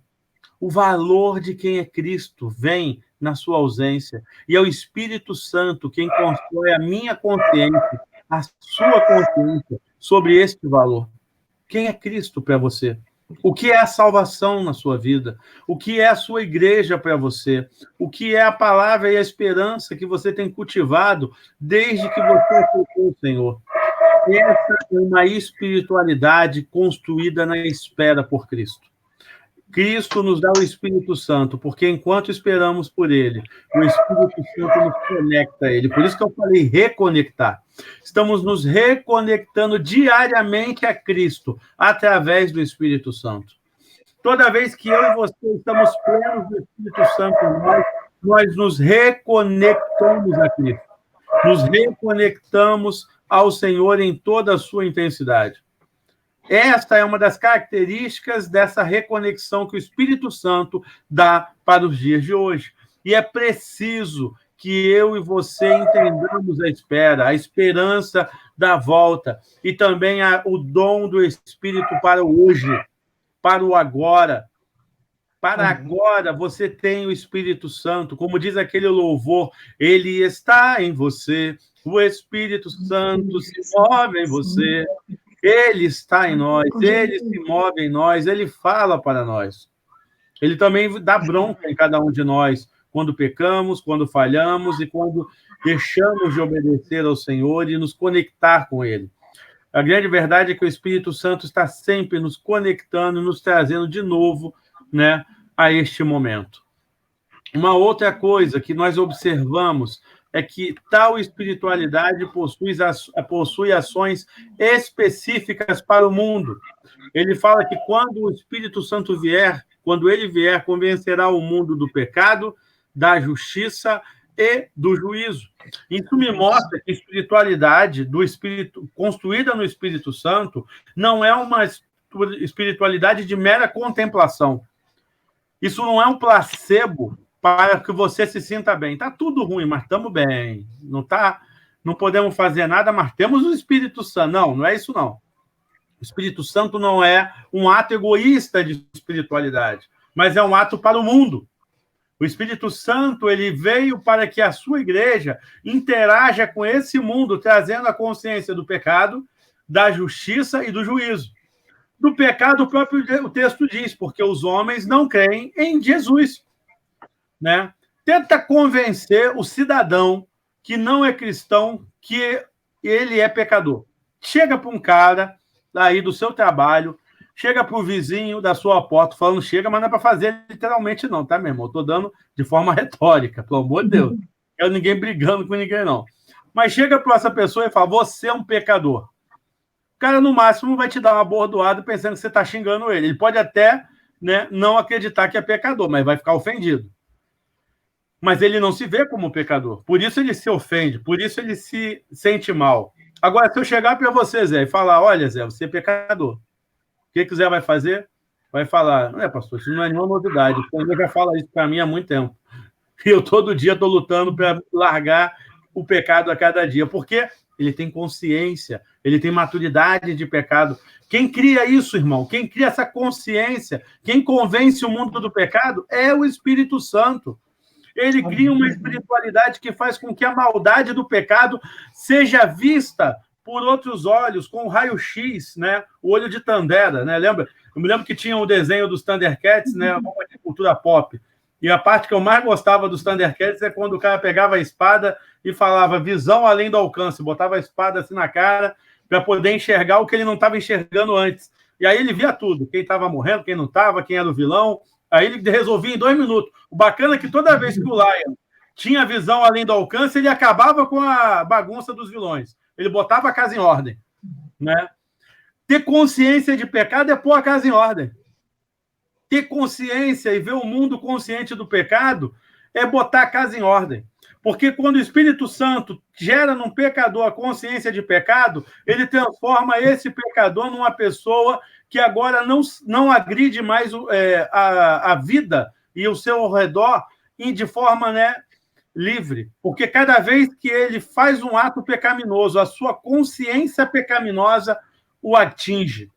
O valor de quem é Cristo vem na sua ausência. E é o Espírito Santo quem constrói a minha consciência, a sua consciência sobre este valor. Quem é Cristo para você? O que é a salvação na sua vida? O que é a sua igreja para você? O que é a palavra e a esperança que você tem cultivado desde que você aceitou o Senhor? Essa é uma espiritualidade construída na espera por Cristo. Cristo nos dá o Espírito Santo, porque enquanto esperamos por Ele, o Espírito Santo nos conecta a Ele. Por isso que eu falei reconectar. Estamos nos reconectando diariamente a Cristo, através do Espírito Santo. Toda vez que eu e você estamos plenos do Espírito Santo, nós nos reconectamos a Cristo. Nos reconectamos ao Senhor em toda a sua intensidade. Esta é uma das características dessa reconexão que o Espírito Santo dá para os dias de hoje. E é preciso que eu e você entendamos a espera, a esperança da volta e também o dom do Espírito para o hoje, para o agora. Para agora você tem o Espírito Santo, como diz aquele louvor, ele está em você, o Espírito Santo se move em você. Ele está em nós, ele se move em nós, ele fala para nós. Ele também dá bronca em cada um de nós, quando pecamos, quando falhamos e quando deixamos de obedecer ao Senhor e nos conectar com Ele. A grande verdade é que o Espírito Santo está sempre nos conectando, nos trazendo de novo, né, a este momento. Uma outra coisa que nós observamos é que tal espiritualidade possui ações específicas para o mundo. Ele fala que quando o Espírito Santo vier, quando ele vier, convencerá o mundo do pecado, da justiça e do juízo. Isso me mostra que a espiritualidade do Espírito, construída no Espírito Santo, não é uma espiritualidade de mera contemplação. Isso não é um placebo para que você se sinta bem. Está tudo ruim, mas estamos bem. Não podemos fazer nada, mas temos o Espírito Santo. Não é isso, não. O Espírito Santo não é um ato egoísta de espiritualidade, mas é um ato para o mundo. O Espírito Santo ele veio para que a sua igreja interaja com esse mundo, trazendo a consciência do pecado, da justiça e do juízo. Do pecado, o texto diz, porque os homens não creem em Jesus. Né? Tenta convencer o cidadão que não é cristão que ele é pecador. Chega para um cara aí do seu trabalho, chega para o vizinho da sua porta, falando chega, mas não é para fazer literalmente não, tá, meu irmão? Eu estou dando de forma retórica, pelo amor de Deus. Não quero ninguém brigando com ninguém, não. Mas chega para essa pessoa e fala, você é um pecador. O cara, no máximo, vai te dar uma bordoada pensando que você está xingando ele. Ele pode até, né, não acreditar que é pecador, mas vai ficar ofendido. Mas ele não se vê como pecador. Por isso ele se ofende, por isso ele se sente mal. Agora, se eu chegar para você, Zé, e falar, olha, Zé, você é pecador. O que o Zé vai fazer? Vai falar, não é, pastor, isso não é nenhuma novidade. O Senhor já fala isso para mim há muito tempo. E eu todo dia estou lutando para largar o pecado a cada dia. Porque ele tem consciência, ele tem maturidade de pecado. Quem cria isso, irmão? Quem cria essa consciência? Quem convence o mundo do pecado é o Espírito Santo. Ele cria uma espiritualidade que faz com que a maldade do pecado seja vista por outros olhos, com o raio-x, né? O olho de Tandera, né? Lembra? Eu me lembro que tinha o desenho dos Thundercats, né? Uma cultura pop. E a parte que eu mais gostava dos Thundercats é quando o cara pegava a espada e falava visão além do alcance, botava a espada assim na cara para poder enxergar o que ele não estava enxergando antes. E aí ele via tudo, quem estava morrendo, quem não estava, quem era o vilão. Aí ele resolvia em 2 minutos. O bacana é que toda vez que o Lion tinha visão além do alcance, ele acabava com a bagunça dos vilões. Ele botava a casa em ordem, né? Ter consciência de pecado é pôr a casa em ordem. Ter consciência e ver o mundo consciente do pecado é botar a casa em ordem. Porque quando o Espírito Santo gera num pecador a consciência de pecado, ele transforma esse pecador numa pessoa que agora não agride mais a vida e o seu ao redor de forma, né, livre. Porque cada vez que ele faz um ato pecaminoso, a sua consciência pecaminosa o atinge,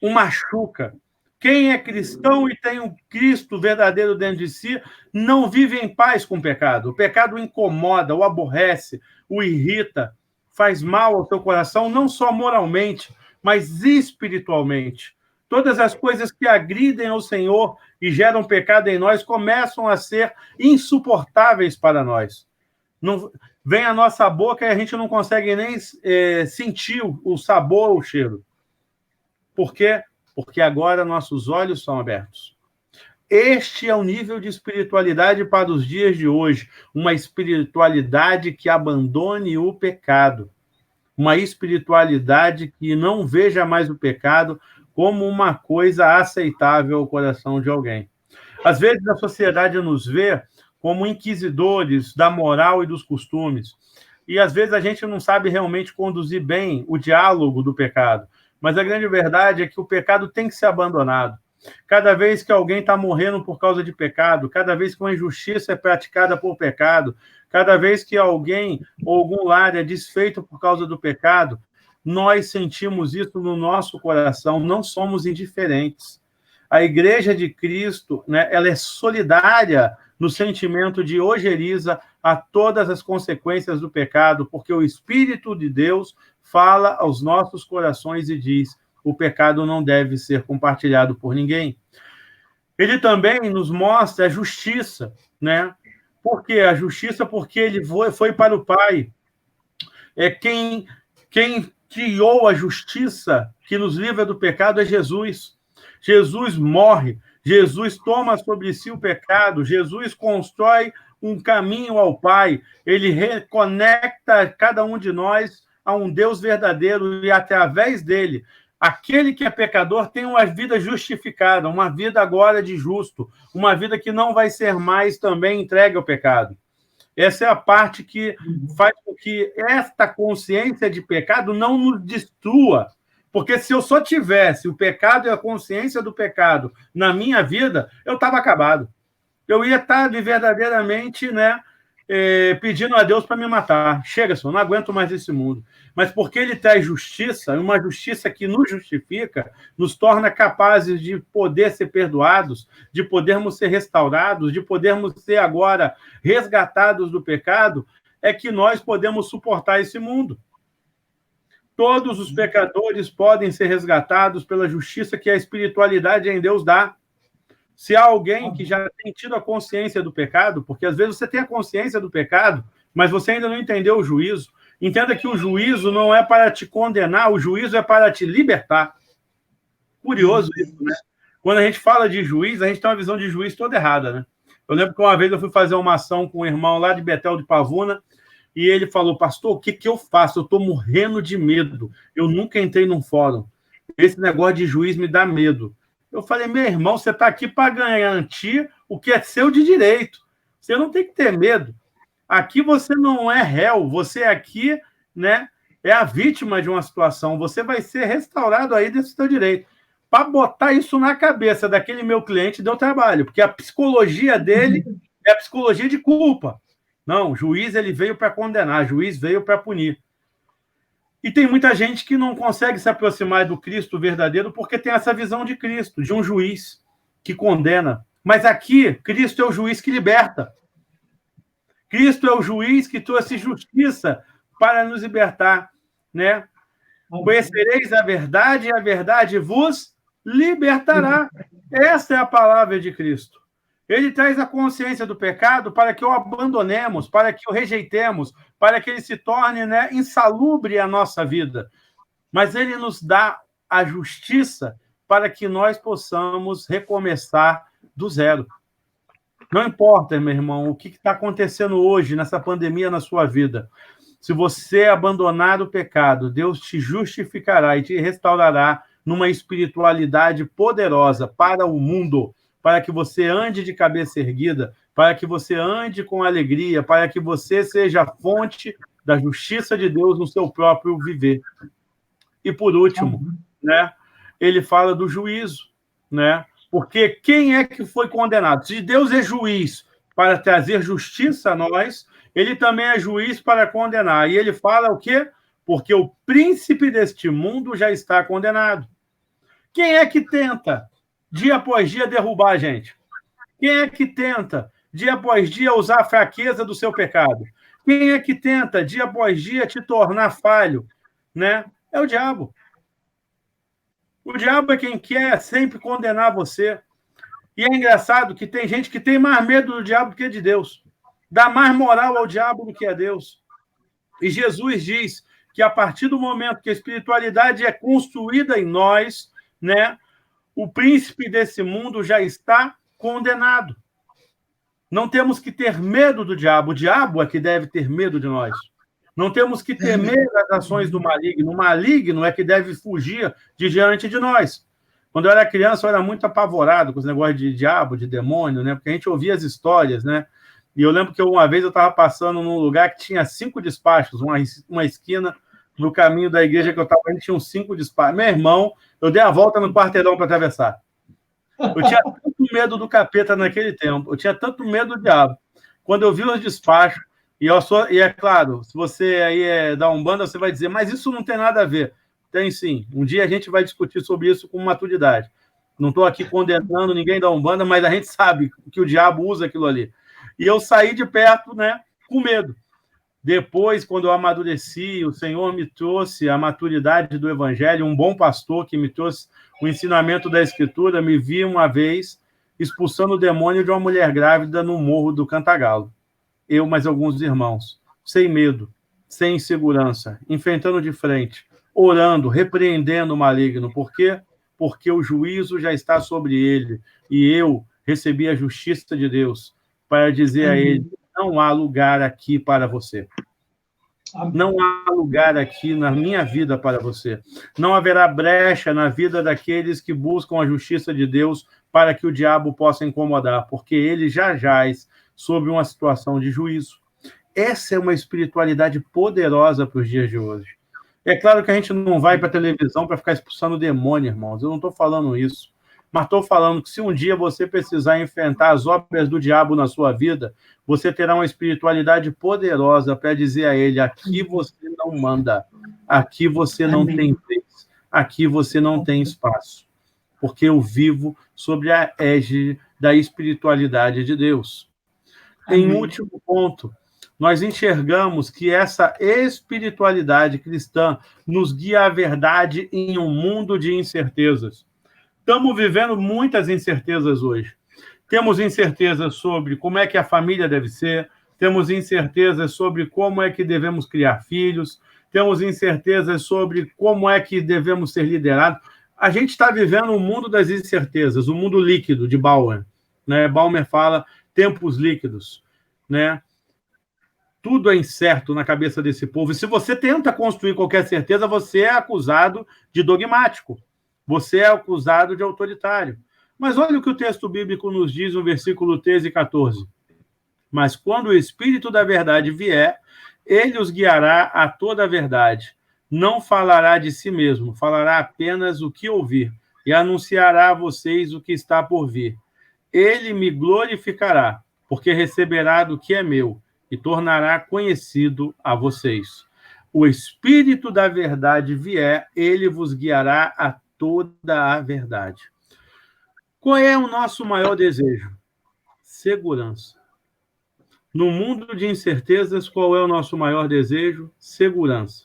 o machuca. Quem é cristão e tem um Cristo verdadeiro dentro de si, não vive em paz com o pecado. O pecado o incomoda, o aborrece, o irrita, faz mal ao seu coração, não só moralmente, mas espiritualmente. Todas as coisas que agridem ao Senhor e geram pecado em nós começam a ser insuportáveis para nós. Não, vem à nossa boca e a gente não consegue nem sentir o sabor ou o cheiro. Por quê? Porque agora nossos olhos são abertos. Este é o nível de espiritualidade para os dias de hoje. Uma espiritualidade que abandone o pecado. Uma espiritualidade que não veja mais o pecado como uma coisa aceitável ao coração de alguém. Às vezes a sociedade nos vê como inquisidores da moral e dos costumes. E às vezes a gente não sabe realmente conduzir bem o diálogo do pecado. Mas a grande verdade é que o pecado tem que ser abandonado. Cada vez que alguém está morrendo por causa de pecado, cada vez que uma injustiça é praticada por pecado, cada vez que alguém ou algum lar é desfeito por causa do pecado, nós sentimos isso no nosso coração, não somos indiferentes. A Igreja de Cristo, né, ela é solidária no sentimento de ojeriza a todas as consequências do pecado, porque o Espírito de Deus fala aos nossos corações e diz: o pecado não deve ser compartilhado por ninguém. Ele também nos mostra a justiça, né? Por que a justiça? Porque ele foi para o Pai. Quem criou a justiça que nos livra do pecado é Jesus. Jesus morre, Jesus toma sobre si o pecado, Jesus constrói um caminho ao Pai, ele reconecta cada um de nós a um Deus verdadeiro e, através dele, aquele que é pecador tem uma vida justificada, uma vida agora de justo, uma vida que não vai ser mais também entregue ao pecado. Essa é a parte que faz com que esta consciência de pecado não nos destrua. Porque se eu só tivesse o pecado e a consciência do pecado na minha vida, eu estava acabado. Eu ia estar verdadeiramente, né, pedindo a Deus para me matar. Chega, senhor, não aguento mais esse mundo. Mas porque ele traz justiça, uma justiça que nos justifica, nos torna capazes de poder ser perdoados, de podermos ser restaurados, de podermos ser agora resgatados do pecado, é que nós podemos suportar esse mundo. Todos os pecadores podem ser resgatados pela justiça que a espiritualidade em Deus dá. Se há alguém que já tem tido a consciência do pecado, porque às vezes você tem a consciência do pecado, mas você ainda não entendeu o juízo, entenda que o juízo não é para te condenar, o juízo é para te libertar. Curioso isso, né? Quando a gente fala de juiz, a gente tem uma visão de juiz toda errada, né? Eu lembro que uma vez eu fui fazer uma ação com um irmão lá de Betel de Pavuna, e ele falou: pastor, o que eu faço? Eu estou morrendo de medo. Eu nunca entrei num fórum. Esse negócio de juiz me dá medo. Eu falei: meu irmão, você está aqui para garantir o que é seu de direito. Você não tem que ter medo. Aqui você não é réu. Você aqui, né, é a vítima de uma situação. Você vai ser restaurado aí desse seu direito. Para botar isso na cabeça daquele meu cliente deu trabalho, porque a psicologia dele é a psicologia de culpa. Não, o juiz ele veio para condenar, o juiz veio para punir. E tem muita gente que não consegue se aproximar do Cristo verdadeiro porque tem essa visão de Cristo, de um juiz que condena. Mas aqui, Cristo é o juiz que liberta. Cristo é o juiz que trouxe justiça para nos libertar, né? Conhecereis a verdade e a verdade vos libertará. Essa é a palavra de Cristo. Ele traz a consciência do pecado para que o abandonemos, para que o rejeitemos, para que ele se torne, né, insalubre a nossa vida. Mas ele nos dá a justiça para que nós possamos recomeçar do zero. Não importa, meu irmão, o que está acontecendo hoje, nessa pandemia, na sua vida. Se você abandonar o pecado, Deus te justificará e te restaurará numa espiritualidade poderosa para o mundo, para que você ande de cabeça erguida, para que você ande com alegria, para que você seja a fonte da justiça de Deus no seu próprio viver. E por último, né, ele fala do juízo, né? Porque quem é que foi condenado? Se Deus é juiz para trazer justiça a nós, ele também é juiz para condenar. E ele fala o quê? Porque o príncipe deste mundo já está condenado. Quem é que tenta, dia após dia, derrubar a gente? Quem é que tenta, dia após dia, usar a fraqueza do seu pecado? Quem é que tenta, dia após dia, te tornar falho? Né? É o diabo. O diabo é quem quer sempre condenar você. E é engraçado que tem gente que tem mais medo do diabo do que de Deus. Dá mais moral ao diabo do que a Deus. E Jesus diz que a partir do momento que a espiritualidade é construída em nós, né, o príncipe desse mundo já está condenado. Não temos que ter medo do diabo. O diabo é que deve ter medo de nós. Não temos que temer as ações do maligno. O maligno é que deve fugir de diante de nós. Quando eu era criança, eu era muito apavorado com esse negócio de diabo, de demônio, né? Porque a gente ouvia as histórias, né? E eu lembro que uma vez eu estava passando num lugar que tinha 5 despachos, uma esquina no caminho da igreja que eu estava, a gente tinha uns 5 despachos. Meu irmão, eu dei a volta no quarteirão para atravessar. Eu tinha tanto medo do capeta naquele tempo, eu tinha tanto medo do diabo. Quando eu vi os despachos, e é claro, se você aí é da Umbanda, você vai dizer, mas isso não tem nada a ver. Tem sim. Um dia a gente vai discutir sobre isso com maturidade. Não estou aqui condenando ninguém da Umbanda, mas a gente sabe que o diabo usa aquilo ali. E eu saí de perto, né, com medo. Depois, quando eu amadureci, o Senhor me trouxe a maturidade do Evangelho, um bom pastor que me trouxe o ensinamento da Escritura, me vi uma vez expulsando o demônio de uma mulher grávida no Morro do Cantagalo. Eu, mais alguns irmãos, sem medo, sem insegurança, enfrentando de frente, orando, repreendendo o maligno. Por quê? Porque o juízo já está sobre ele. E eu recebi a justiça de Deus para dizer a ele, não há lugar aqui para você. Não há lugar aqui na minha vida para você. Não haverá brecha na vida daqueles que buscam a justiça de Deus para que o diabo possa incomodar, porque ele já jaz sobre uma situação de juízo. Essa é uma espiritualidade poderosa para os dias de hoje. É claro que a gente não vai para a televisão para ficar expulsando o demônio, irmãos. Eu não estou falando isso. Mas estou falando que se um dia você precisar enfrentar as obras do diabo na sua vida, você terá uma espiritualidade poderosa para dizer a ele, aqui você não manda, aqui você não tem vez, aqui você não tem espaço, porque eu vivo sobre a égide da espiritualidade de Deus. Em último ponto, nós enxergamos que essa espiritualidade cristã nos guia à verdade em um mundo de incertezas. Estamos vivendo muitas incertezas hoje. Temos incertezas sobre como é que a família deve ser, temos incertezas sobre como é que devemos criar filhos, temos incertezas sobre como é que devemos ser liderados. A gente está vivendo um mundo das incertezas, o mundo líquido de Bauman, né? Bauman fala tempos líquidos, né? Tudo é incerto na cabeça desse povo. E se você tenta construir qualquer certeza, você é acusado de dogmático. Você é acusado de autoritário. Mas olha o que o texto bíblico nos diz no versículo 13 e 14. Mas quando o Espírito da verdade vier, ele os guiará a toda a verdade. Não falará de si mesmo, falará apenas o que ouvir, e anunciará a vocês o que está por vir. Ele me glorificará, porque receberá do que é meu, e tornará conhecido a vocês. O Espírito da verdade vier, ele vos guiará a toda a verdade. Qual é o nosso maior desejo? Segurança. No mundo de incertezas, qual é o nosso maior desejo? Segurança.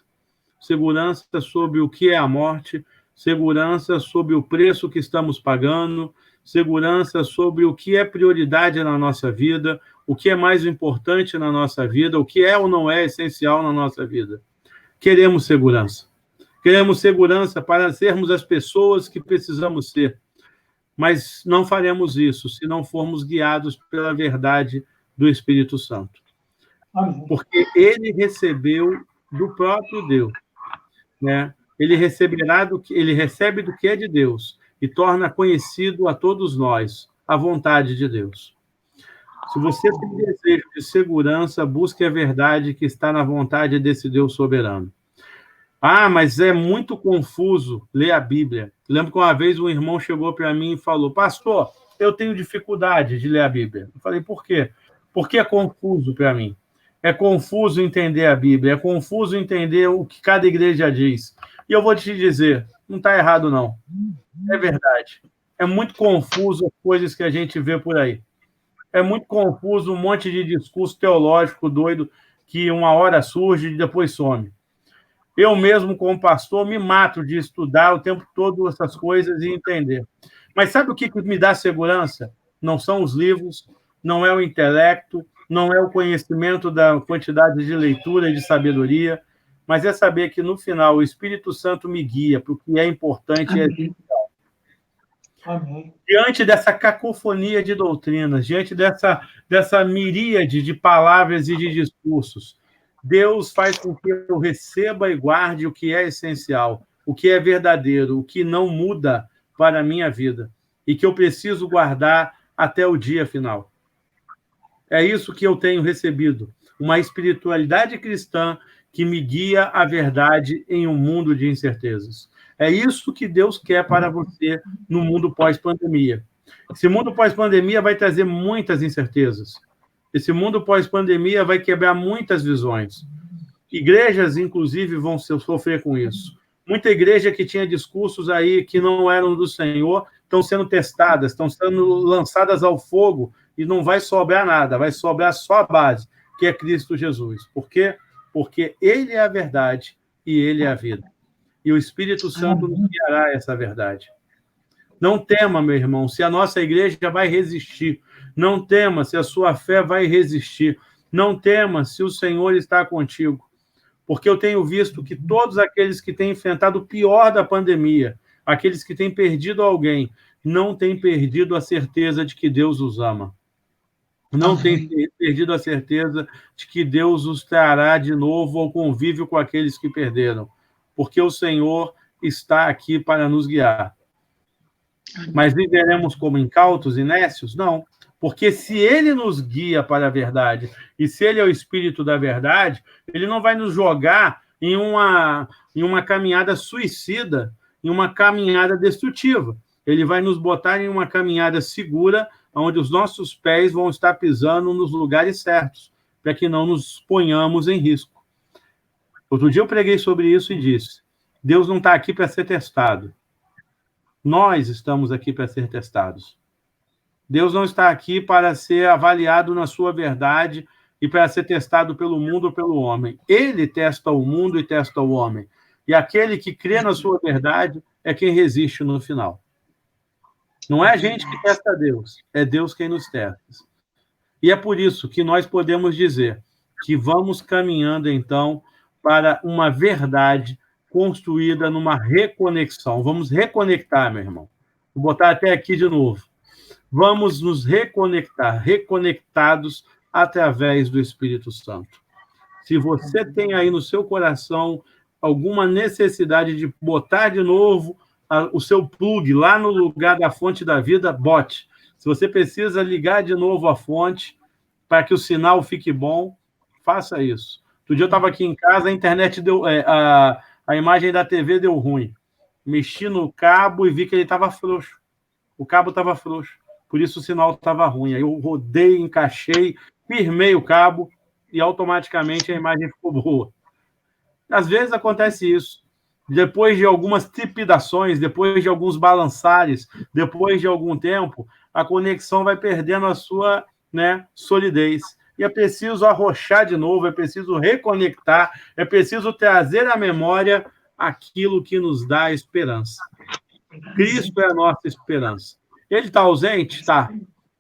Segurança sobre o que é a morte, segurança sobre o preço que estamos pagando, segurança sobre o que é prioridade na nossa vida, o que é mais importante na nossa vida, o que é ou não é essencial na nossa vida. Queremos segurança. Queremos segurança para sermos as pessoas que precisamos ser. Mas não faremos isso se não formos guiados pela verdade do Espírito Santo. Amém. Porque ele recebeu do próprio Deus, né? Ele recebe do que é de Deus e torna conhecido a todos nós a vontade de Deus. Se você tem desejo de segurança, busque a verdade que está na vontade desse Deus soberano. Ah, mas é muito confuso ler a Bíblia. Lembro que uma vez um irmão chegou para mim e falou: pastor, eu tenho dificuldade de ler a Bíblia. Eu falei: por quê? Porque é confuso para mim. É confuso entender a Bíblia, é confuso entender o que cada igreja diz. E eu vou te dizer, não está errado, não. É verdade. É muito confuso as coisas que a gente vê por aí. É muito confuso um monte de discurso teológico doido que uma hora surge e depois some. Eu mesmo, como pastor, me mato de estudar o tempo todo essas coisas e entender. Mas sabe o que me dá segurança? Não são os livros, não é o intelecto, não é o conhecimento da quantidade de leitura e de sabedoria, mas é saber que, no final, o Espírito Santo me guia para o que é importante e é essencial. Amém. Diante dessa cacofonia de doutrinas, diante dessa miríade de palavras e de discursos, Deus faz com que eu receba e guarde o que é essencial, o que é verdadeiro, o que não muda para a minha vida e que eu preciso guardar até o dia final. É isso que eu tenho recebido, uma espiritualidade cristã que me guia à verdade em um mundo de incertezas. É isso que Deus quer para você no mundo pós-pandemia. Esse mundo pós-pandemia vai trazer muitas incertezas. Esse mundo pós-pandemia vai quebrar muitas visões. Igrejas, inclusive, vão sofrer com isso. Muita igreja que tinha discursos aí que não eram do Senhor estão sendo testadas, estão sendo lançadas ao fogo e não vai sobrar nada, vai sobrar só a base, que é Cristo Jesus. Por quê? Porque Ele é a verdade e Ele é a vida. E o Espírito Santo nos guiará essa verdade. Não tema, meu irmão, se a nossa igreja vai resistir. Não tema se a sua fé vai resistir. Não tema se o Senhor está contigo. Porque eu tenho visto que todos aqueles que têm enfrentado o pior da pandemia, aqueles que têm perdido alguém, não têm perdido a certeza de que Deus os ama. Não têm perdido a certeza de que Deus os trará de novo ao convívio com aqueles que perderam. Porque o Senhor está aqui para nos guiar. Mas viveremos como incautos e nécios? Não. Porque se Ele nos guia para a verdade, e se Ele é o Espírito da verdade, Ele não vai nos jogar em uma caminhada suicida, em uma caminhada destrutiva. Ele vai nos botar em uma caminhada segura, onde os nossos pés vão estar pisando nos lugares certos, para que não nos ponhamos em risco. Outro dia eu preguei sobre isso e disse: Deus não está aqui para ser testado. Nós estamos aqui para ser testados. Deus não está aqui para ser avaliado na sua verdade e para ser testado pelo mundo ou pelo homem. Ele testa o mundo e testa o homem. E aquele que crê na sua verdade é quem resiste no final. Não é a gente que testa Deus, é Deus quem nos testa. E é por isso que nós podemos dizer que vamos caminhando, então, para uma verdade construída numa reconexão. Vamos reconectar, meu irmão. Vou botar até aqui de novo. Vamos nos reconectar, reconectados através do Espírito Santo. Se você tem aí no seu coração alguma necessidade de botar de novo o seu plug lá no lugar da fonte da vida, bote. Se você precisa ligar de novo a fonte para que o sinal fique bom, faça isso. Outro dia eu estava aqui em casa, a internet deu... a imagem da TV deu ruim. Mexi no cabo e vi que ele estava frouxo. O cabo estava frouxo. Por isso o sinal estava ruim. Aí eu rodei, encaixei, firmei o cabo e automaticamente a imagem ficou boa. Às vezes acontece isso. Depois de algumas trepidações, depois de alguns balançares, depois de algum tempo, a conexão vai perdendo a sua, solidez. E é preciso arrochar de novo, é preciso reconectar, é preciso trazer à memória aquilo que nos dá esperança. Cristo é a nossa esperança. Ele está ausente? Está.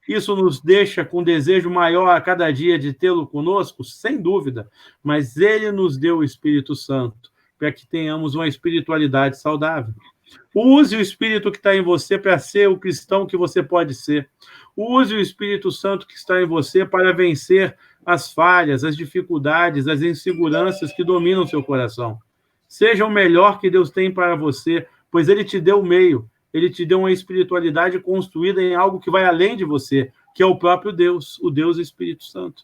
Isso nos deixa com desejo maior a cada dia de tê-lo conosco? Sem dúvida. Mas ele nos deu o Espírito Santo para que tenhamos uma espiritualidade saudável. Use o Espírito que está em você para ser o cristão que você pode ser. Use o Espírito Santo que está em você para vencer as falhas, as dificuldades, as inseguranças que dominam o seu coração. Seja o melhor que Deus tem para você, pois Ele te deu o meio, Ele te deu uma espiritualidade construída em algo que vai além de você, que é o próprio Deus, o Deus Espírito Santo.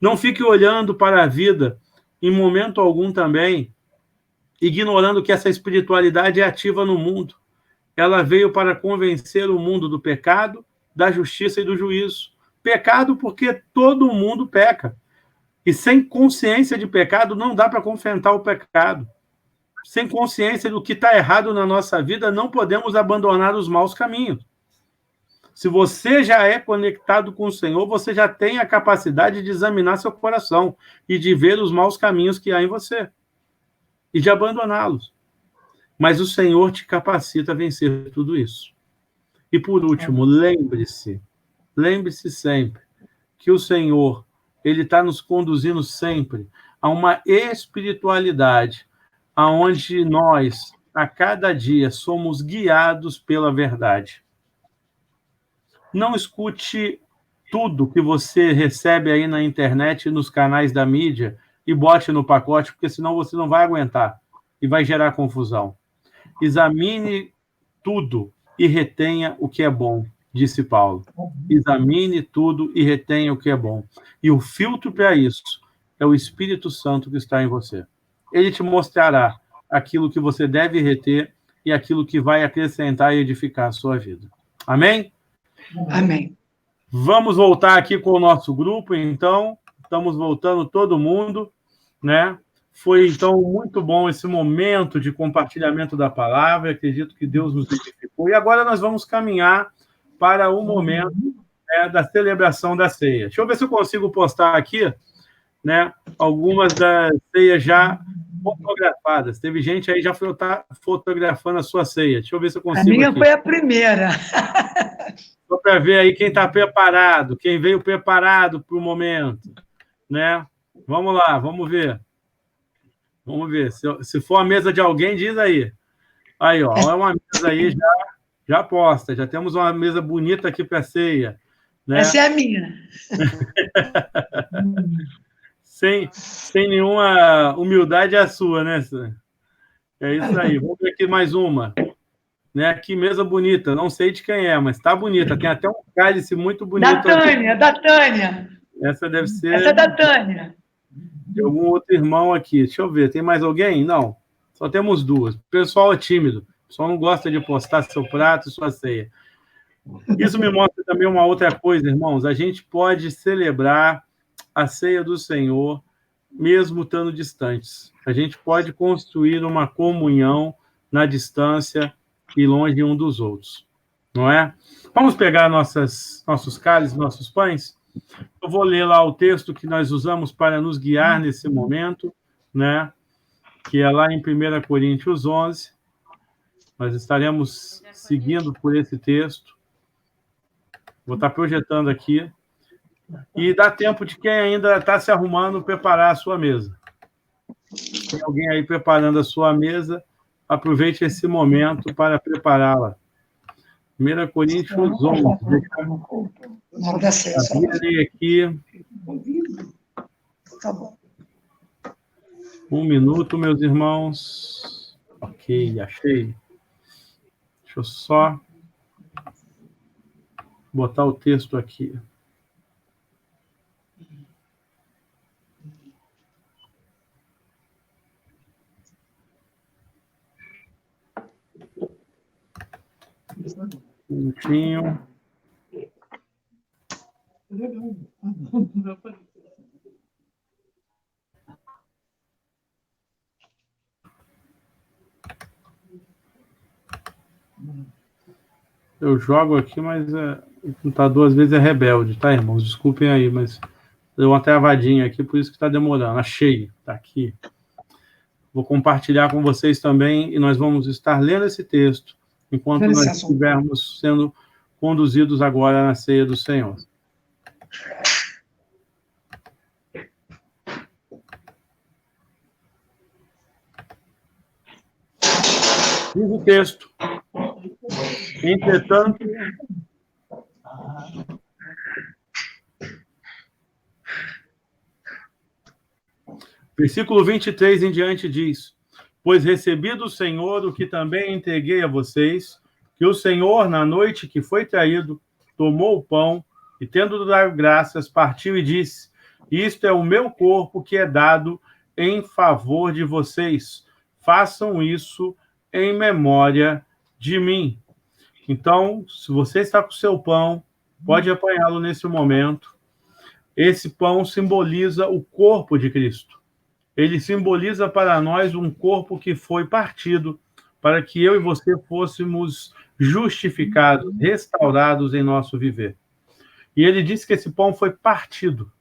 Não fique olhando para a vida, em momento algum também, ignorando que essa espiritualidade é ativa no mundo. Ela veio para convencer o mundo do pecado, da justiça e do juízo. Pecado porque todo mundo peca. E sem consciência de pecado não dá para confrontar o pecado. Sem consciência do que está errado na nossa vida, não podemos abandonar os maus caminhos. Se você já é conectado com o Senhor, você já tem a capacidade de examinar seu coração e de ver os maus caminhos que há em você e de abandoná-los. Mas o Senhor te capacita a vencer tudo isso. E por último, lembre-se sempre que o Senhor, Ele está nos conduzindo sempre a uma espiritualidade aonde nós, a cada dia, somos guiados pela verdade. Não escute tudo que você recebe aí na internet e nos canais da mídia e bote no pacote, porque senão você não vai aguentar e vai gerar confusão. Examine tudo e retenha o que é bom, disse Paulo. Examine tudo e retenha o que é bom. E o filtro para isso é o Espírito Santo que está em você. Ele te mostrará aquilo que você deve reter e aquilo que vai acrescentar e edificar a sua vida. Amém? Amém. Vamos voltar aqui com o nosso grupo, então. Estamos voltando todo mundo, né? Foi, então, muito bom esse momento de compartilhamento da palavra. Acredito que Deus nos edificou. E agora nós vamos caminhar para o momento, né, da celebração da ceia. Deixa eu ver se eu consigo postar aqui, né, algumas das ceias já fotografadas. Teve gente aí já fotografando a sua ceia. Deixa eu ver se eu consigo. A minha aqui. foi a primeira. Só para ver aí quem está preparado, quem veio preparado para o momento, né? Vamos lá, vamos ver. Vamos ver. Se for a mesa de alguém, diz aí. Aí, ó, é uma mesa aí já posta. Já temos uma mesa bonita aqui para a ceia. Né? Essa é a minha. Sem nenhuma humildade é a sua, né? É isso aí. Vamos ver aqui mais uma. Né? Que mesa bonita. Não sei de quem é, mas está bonita. Tem até um cálice muito bonito. Da Tânia. Essa deve ser... Essa é da Tânia. De algum outro irmão aqui. Deixa eu ver. Tem mais alguém? Não. Só temos duas. O pessoal é tímido. O pessoal não gosta de postar seu prato e sua ceia. Isso me mostra também uma outra coisa, irmãos. A gente pode celebrar a ceia do Senhor mesmo estando distantes. A gente pode construir uma comunhão na distância e longe um dos outros. Não é? Vamos pegar nossos cálices, nossos pães? Eu vou ler lá o texto que nós usamos para nos guiar nesse momento, né? Que é lá em 1 Coríntios 11. Nós estaremos seguindo por esse texto. Vou estar projetando aqui. E dá tempo de quem ainda está se arrumando preparar a sua mesa. Tem alguém aí preparando a sua mesa, aproveite esse momento para prepará-la. 1 Coríntios 11. Na hora da ceia. Aqui. Tá bom. 1 minuto, meus irmãos. Ok, achei. Deixa eu só botar o texto aqui. Um minutinho. Eu jogo aqui, mas o computador às vezes é rebelde, tá, irmãos? Desculpem aí, mas deu uma travadinha aqui, por isso que está demorando. Achei, está aqui. Vou compartilhar com vocês também e nós vamos estar lendo esse texto enquanto nós estivermos sendo conduzidos agora na ceia do Senhor. Diz o texto. Entretanto, versículo 23 em diante diz: pois recebi do Senhor o que também entreguei a vocês, que o Senhor, na noite que foi traído, tomou o pão e, tendo dado graças, partiu e disse: isto é o meu corpo que é dado em favor de vocês. Façam isso em memória de mim. Então, se você está com o seu pão, pode apanhá-lo nesse momento. Esse pão simboliza o corpo de Cristo. Ele simboliza para nós um corpo que foi partido para que eu e você fôssemos justificados, restaurados em nosso viver. E ele disse que esse pão foi partido.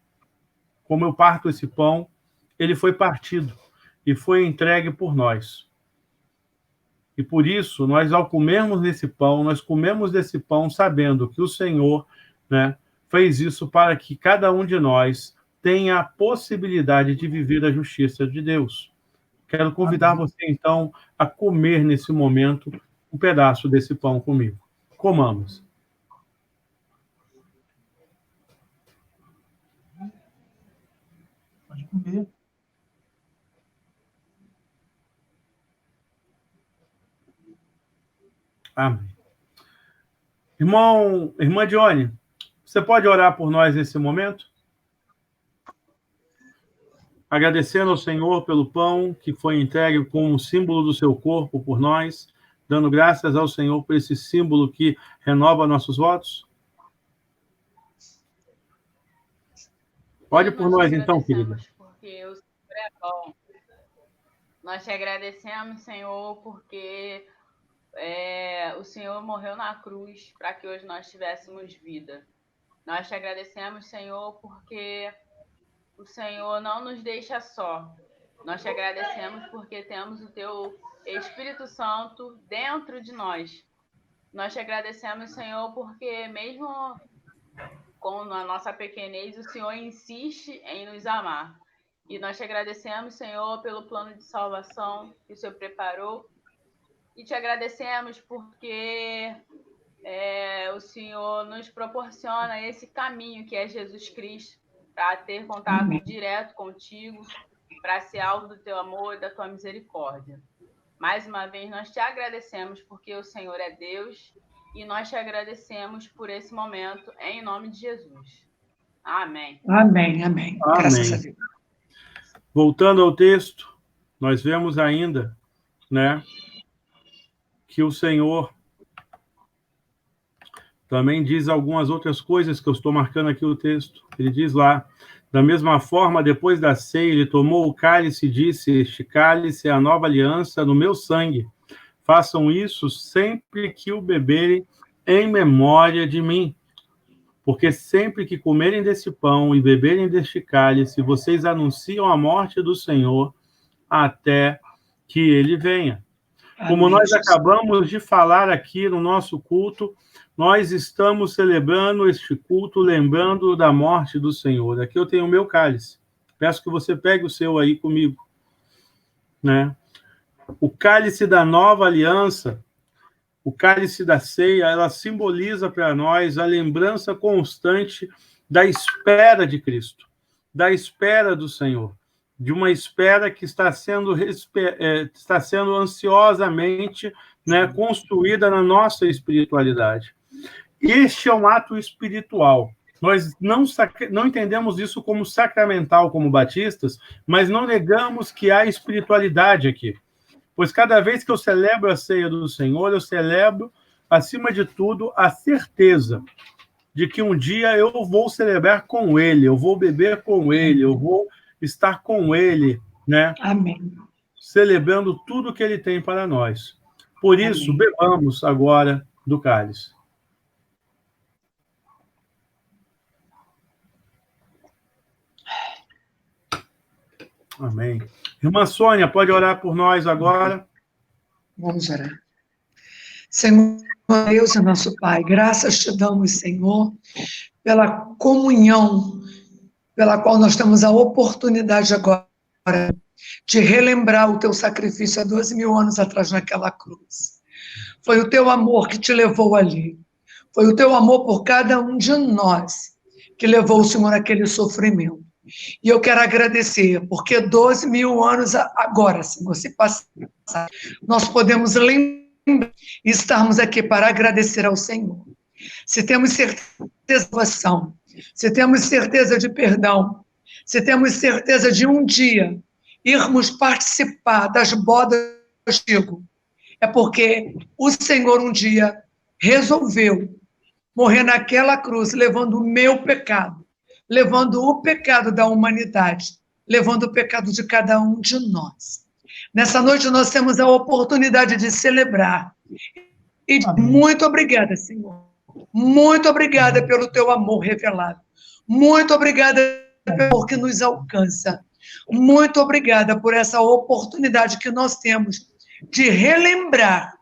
Como eu parto esse pão, ele foi partido e foi entregue por nós. E por isso, nós, ao comermos desse pão, nós comemos desse pão sabendo que o Senhor, né, fez isso para que cada um de nós tenha a possibilidade de viver a justiça de Deus. Quero convidar você, então, a comer nesse momento um pedaço desse pão comigo. Comamos. Pode comer. Amém. Irmã Dione, você pode orar por nós nesse momento? Agradecendo ao Senhor pelo pão que foi entregue como um símbolo do seu corpo por nós, dando graças ao Senhor por esse símbolo que renova nossos votos? Pode por nós então, querida. Porque o Senhor é bom. Nós te agradecemos, Senhor, porque o Senhor morreu na cruz para que hoje nós tivéssemos vida. Nós te agradecemos, Senhor, porque o Senhor não nos deixa só. Nós te agradecemos porque temos o teu Espírito Santo dentro de nós. Nós te agradecemos, Senhor, porque mesmo com a nossa pequenez, o Senhor insiste em nos amar. E nós te agradecemos, Senhor, pelo plano de salvação que o Senhor preparou. E te agradecemos porque o Senhor nos proporciona esse caminho que é Jesus Cristo, para ter contato direto contigo, para ser alvo do teu amor e da tua misericórdia. Mais uma vez, nós te agradecemos porque o Senhor é Deus e nós te agradecemos por esse momento, em nome de Jesus. Amém. Amém, amém. Amém. Graças a Deus. Voltando ao texto, nós vemos ainda, né, que o Senhor também diz algumas outras coisas que eu estou marcando aqui o texto. Ele diz lá: da mesma forma, depois da ceia, ele tomou o cálice e disse: este cálice é a nova aliança no meu sangue. Façam isso sempre que o beberem em memória de mim. Porque sempre que comerem desse pão e beberem deste cálice, vocês anunciam a morte do Senhor até que ele venha. Como nós acabamos de falar aqui no nosso culto, nós estamos celebrando este culto, lembrando da morte do Senhor. Aqui eu tenho o meu cálice. Peço que você pegue o seu aí comigo, né? O cálice da nova aliança, o cálice da ceia, ela simboliza para nós a lembrança constante da espera de Cristo, da espera do Senhor, de uma espera que está sendo ansiosamente, né, construída na nossa espiritualidade. Este é um ato espiritual. Nós não entendemos isso como sacramental, como batistas, mas não negamos que há espiritualidade aqui. Pois cada vez que eu celebro a ceia do Senhor, eu celebro, acima de tudo, a certeza de que um dia eu vou celebrar com Ele, eu vou beber com Ele, eu vou estar com Ele, né? Amém. Celebrando tudo que Ele tem para nós. Por isso, amém, bebamos agora do cálice. Amém. Irmã Sônia, pode orar por nós agora? Vamos orar. Senhor Deus e nosso Pai, graças te damos, Senhor, pela comunhão, pela qual nós temos a oportunidade agora de relembrar o teu sacrifício há 12.000 anos atrás naquela cruz. Foi o teu amor que te levou ali. Foi o teu amor por cada um de nós que levou o Senhor àquele sofrimento. E eu quero agradecer, porque 12.000 anos agora, Senhor, se passar, nós podemos lembrar e estarmos aqui para agradecer ao Senhor. Se temos certeza de salvação, se temos certeza de perdão, se temos certeza de um dia irmos participar das bodas contigo, é porque o Senhor um dia resolveu morrer naquela cruz, levando o meu pecado, levando o pecado da humanidade, levando o pecado de cada um de nós. Nessa noite nós temos a oportunidade de celebrar. E muito obrigada, Senhor. Muito obrigada pelo teu amor revelado. Muito obrigada pelo amor que nos alcança. Muito obrigada por essa oportunidade que nós temos de relembrar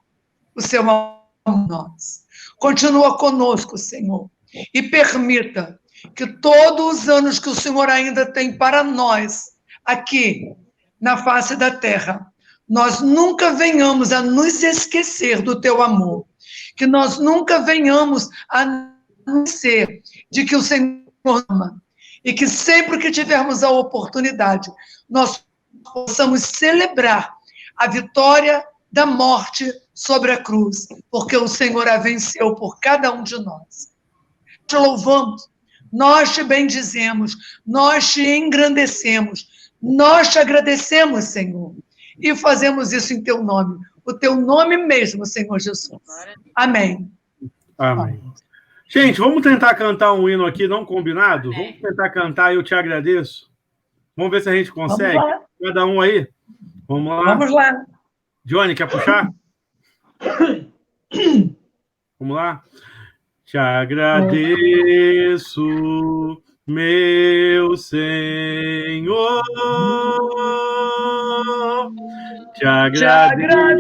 o seu amor em nós. Continua conosco, Senhor, e permita que todos os anos que o Senhor ainda tem para nós, aqui, na face da terra, nós nunca venhamos a nos esquecer do teu amor, que nós nunca venhamos a esquecer de que o Senhor ama, e que sempre que tivermos a oportunidade, nós possamos celebrar a vitória da morte sobre a cruz, porque o Senhor a venceu por cada um de nós. Te louvamos, nós te bendizemos, nós te engrandecemos, nós te agradecemos, Senhor, e fazemos isso em teu nome, o teu nome mesmo, Senhor Jesus. Amém. Amém. Gente, vamos tentar cantar um hino aqui, não combinado? Vamos tentar cantar, eu te agradeço. Vamos ver se a gente consegue. Cada um aí. Vamos lá. Vamos lá. Johnny, quer puxar? Vamos lá. Te agradeço, meu Senhor. Te agradeço,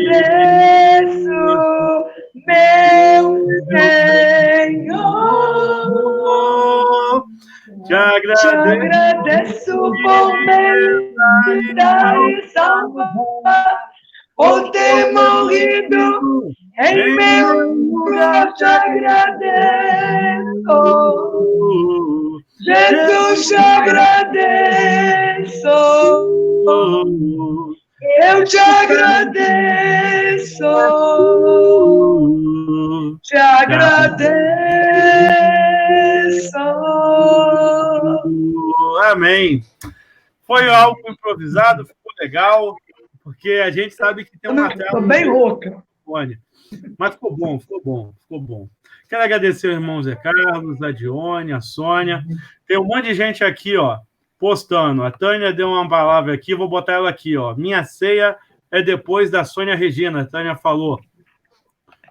meu Senhor. Te agradeço por me dar e salvar, por ter morrido em meu lugar. Te agradeço, Jesus, te agradeço. Eu te agradeço, te agradeço. Amém. Foi algo improvisado, ficou legal, porque a gente sabe que tem uma tela... Estou bem rouca. Mas ficou bom, ficou bom, ficou bom. Quero agradecer ao irmão Zé Carlos, a Dione, a Sônia. Tem um monte de gente aqui, ó, postando. A Tânia deu uma palavra aqui, vou botar ela aqui, ó. Minha ceia é depois da Sônia Regina. A Tânia falou.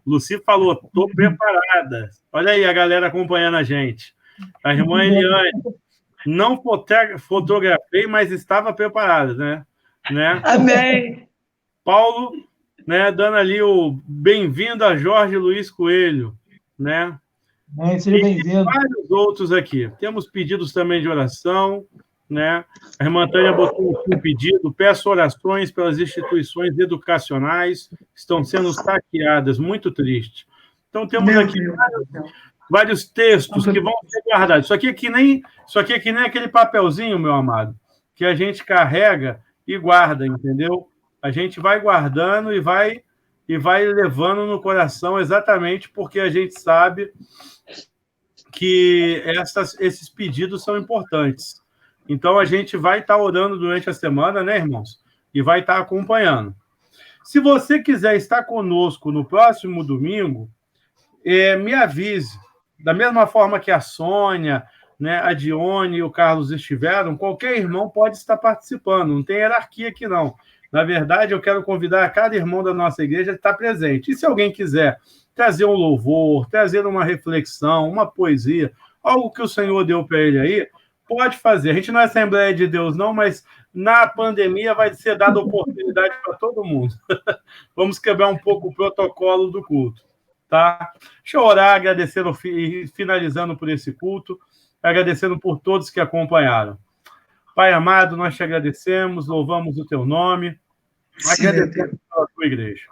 Luci falou, tô preparada. Olha aí a galera acompanhando a gente. A irmã Eliane, não fotografei, mas estava preparada, né? Amém. Paulo, né, dando ali o bem-vindo a Jorge Luiz Coelho, né? Seja bem-vindo. Vários outros aqui. Temos pedidos também de oração, né? A irmã Tânia botou um pedido, peço orações pelas instituições educacionais que estão sendo saqueadas, muito triste. Então, temos aqui vários textos que vão ser guardados. Isso aqui é que nem aquele papelzinho, meu amado, que a gente carrega e guarda, entendeu? A gente vai guardando e vai levando no coração exatamente porque a gente sabe que esses pedidos são importantes. Então, a gente vai estar orando durante a semana, né, irmãos? E vai estar acompanhando. Se você quiser estar conosco no próximo domingo, me avise. Da mesma forma que a Sônia, né, a Dione e o Carlos estiveram, qualquer irmão pode estar participando. Não tem hierarquia aqui, não. Na verdade, eu quero convidar cada irmão da nossa igreja a estar presente. E se alguém quiser trazer um louvor, trazer uma reflexão, uma poesia, algo que o Senhor deu para ele aí, pode fazer. A gente não é Assembleia de Deus, não, mas na pandemia vai ser dada oportunidade para todo mundo. Vamos quebrar um pouco o protocolo do culto, tá? Deixa eu orar, agradecendo e finalizando por esse culto, agradecendo por todos que acompanharam. Pai amado, nós te agradecemos, louvamos o teu nome, agradecemos pela tua igreja.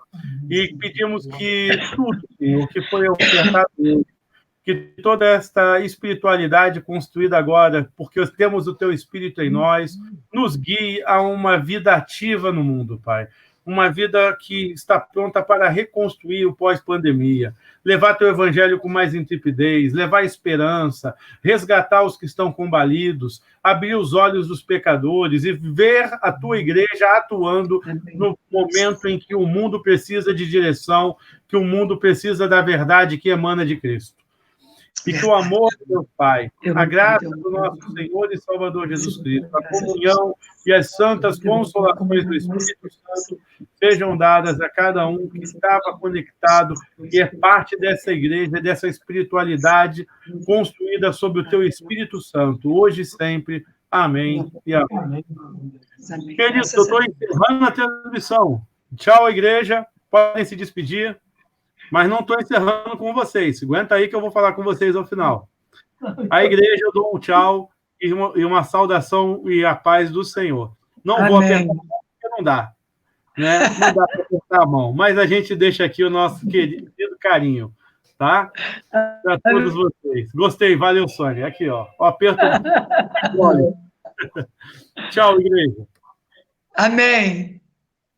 E pedimos que tudo, Senhor, que foi ofertado hoje, que toda esta espiritualidade construída agora, porque temos o teu Espírito em nós, nos guie a uma vida ativa no mundo, Pai. Uma vida que está pronta para reconstruir o pós-pandemia, levar teu evangelho com mais intrepidez, levar esperança, resgatar os que estão combalidos, abrir os olhos dos pecadores e ver a tua igreja atuando no momento em que o mundo precisa de direção, que o mundo precisa da verdade que emana de Cristo. E que o amor do meu Pai, a graça do nosso Senhor e Salvador Jesus Cristo, a comunhão e as santas consolações do Espírito Santo sejam dadas a cada um que estava conectado e é parte dessa igreja, dessa espiritualidade construída sob o teu Espírito Santo, hoje e sempre. Amém e amém. Queridos, eu estou encerrando a transmissão. Tchau, igreja. Podem se despedir. Mas não estou encerrando com vocês. Aguenta aí que eu vou falar com vocês ao final. A igreja, eu dou um tchau e uma saudação e a paz do Senhor. Não vou apertar a mão, porque não dá. Né? Não dá para apertar a mão. Mas a gente deixa aqui o nosso querido carinho. Tá? Para todos vocês. Gostei. Valeu, Sônia. Aqui, ó. O aperto. Tchau, igreja. Amém.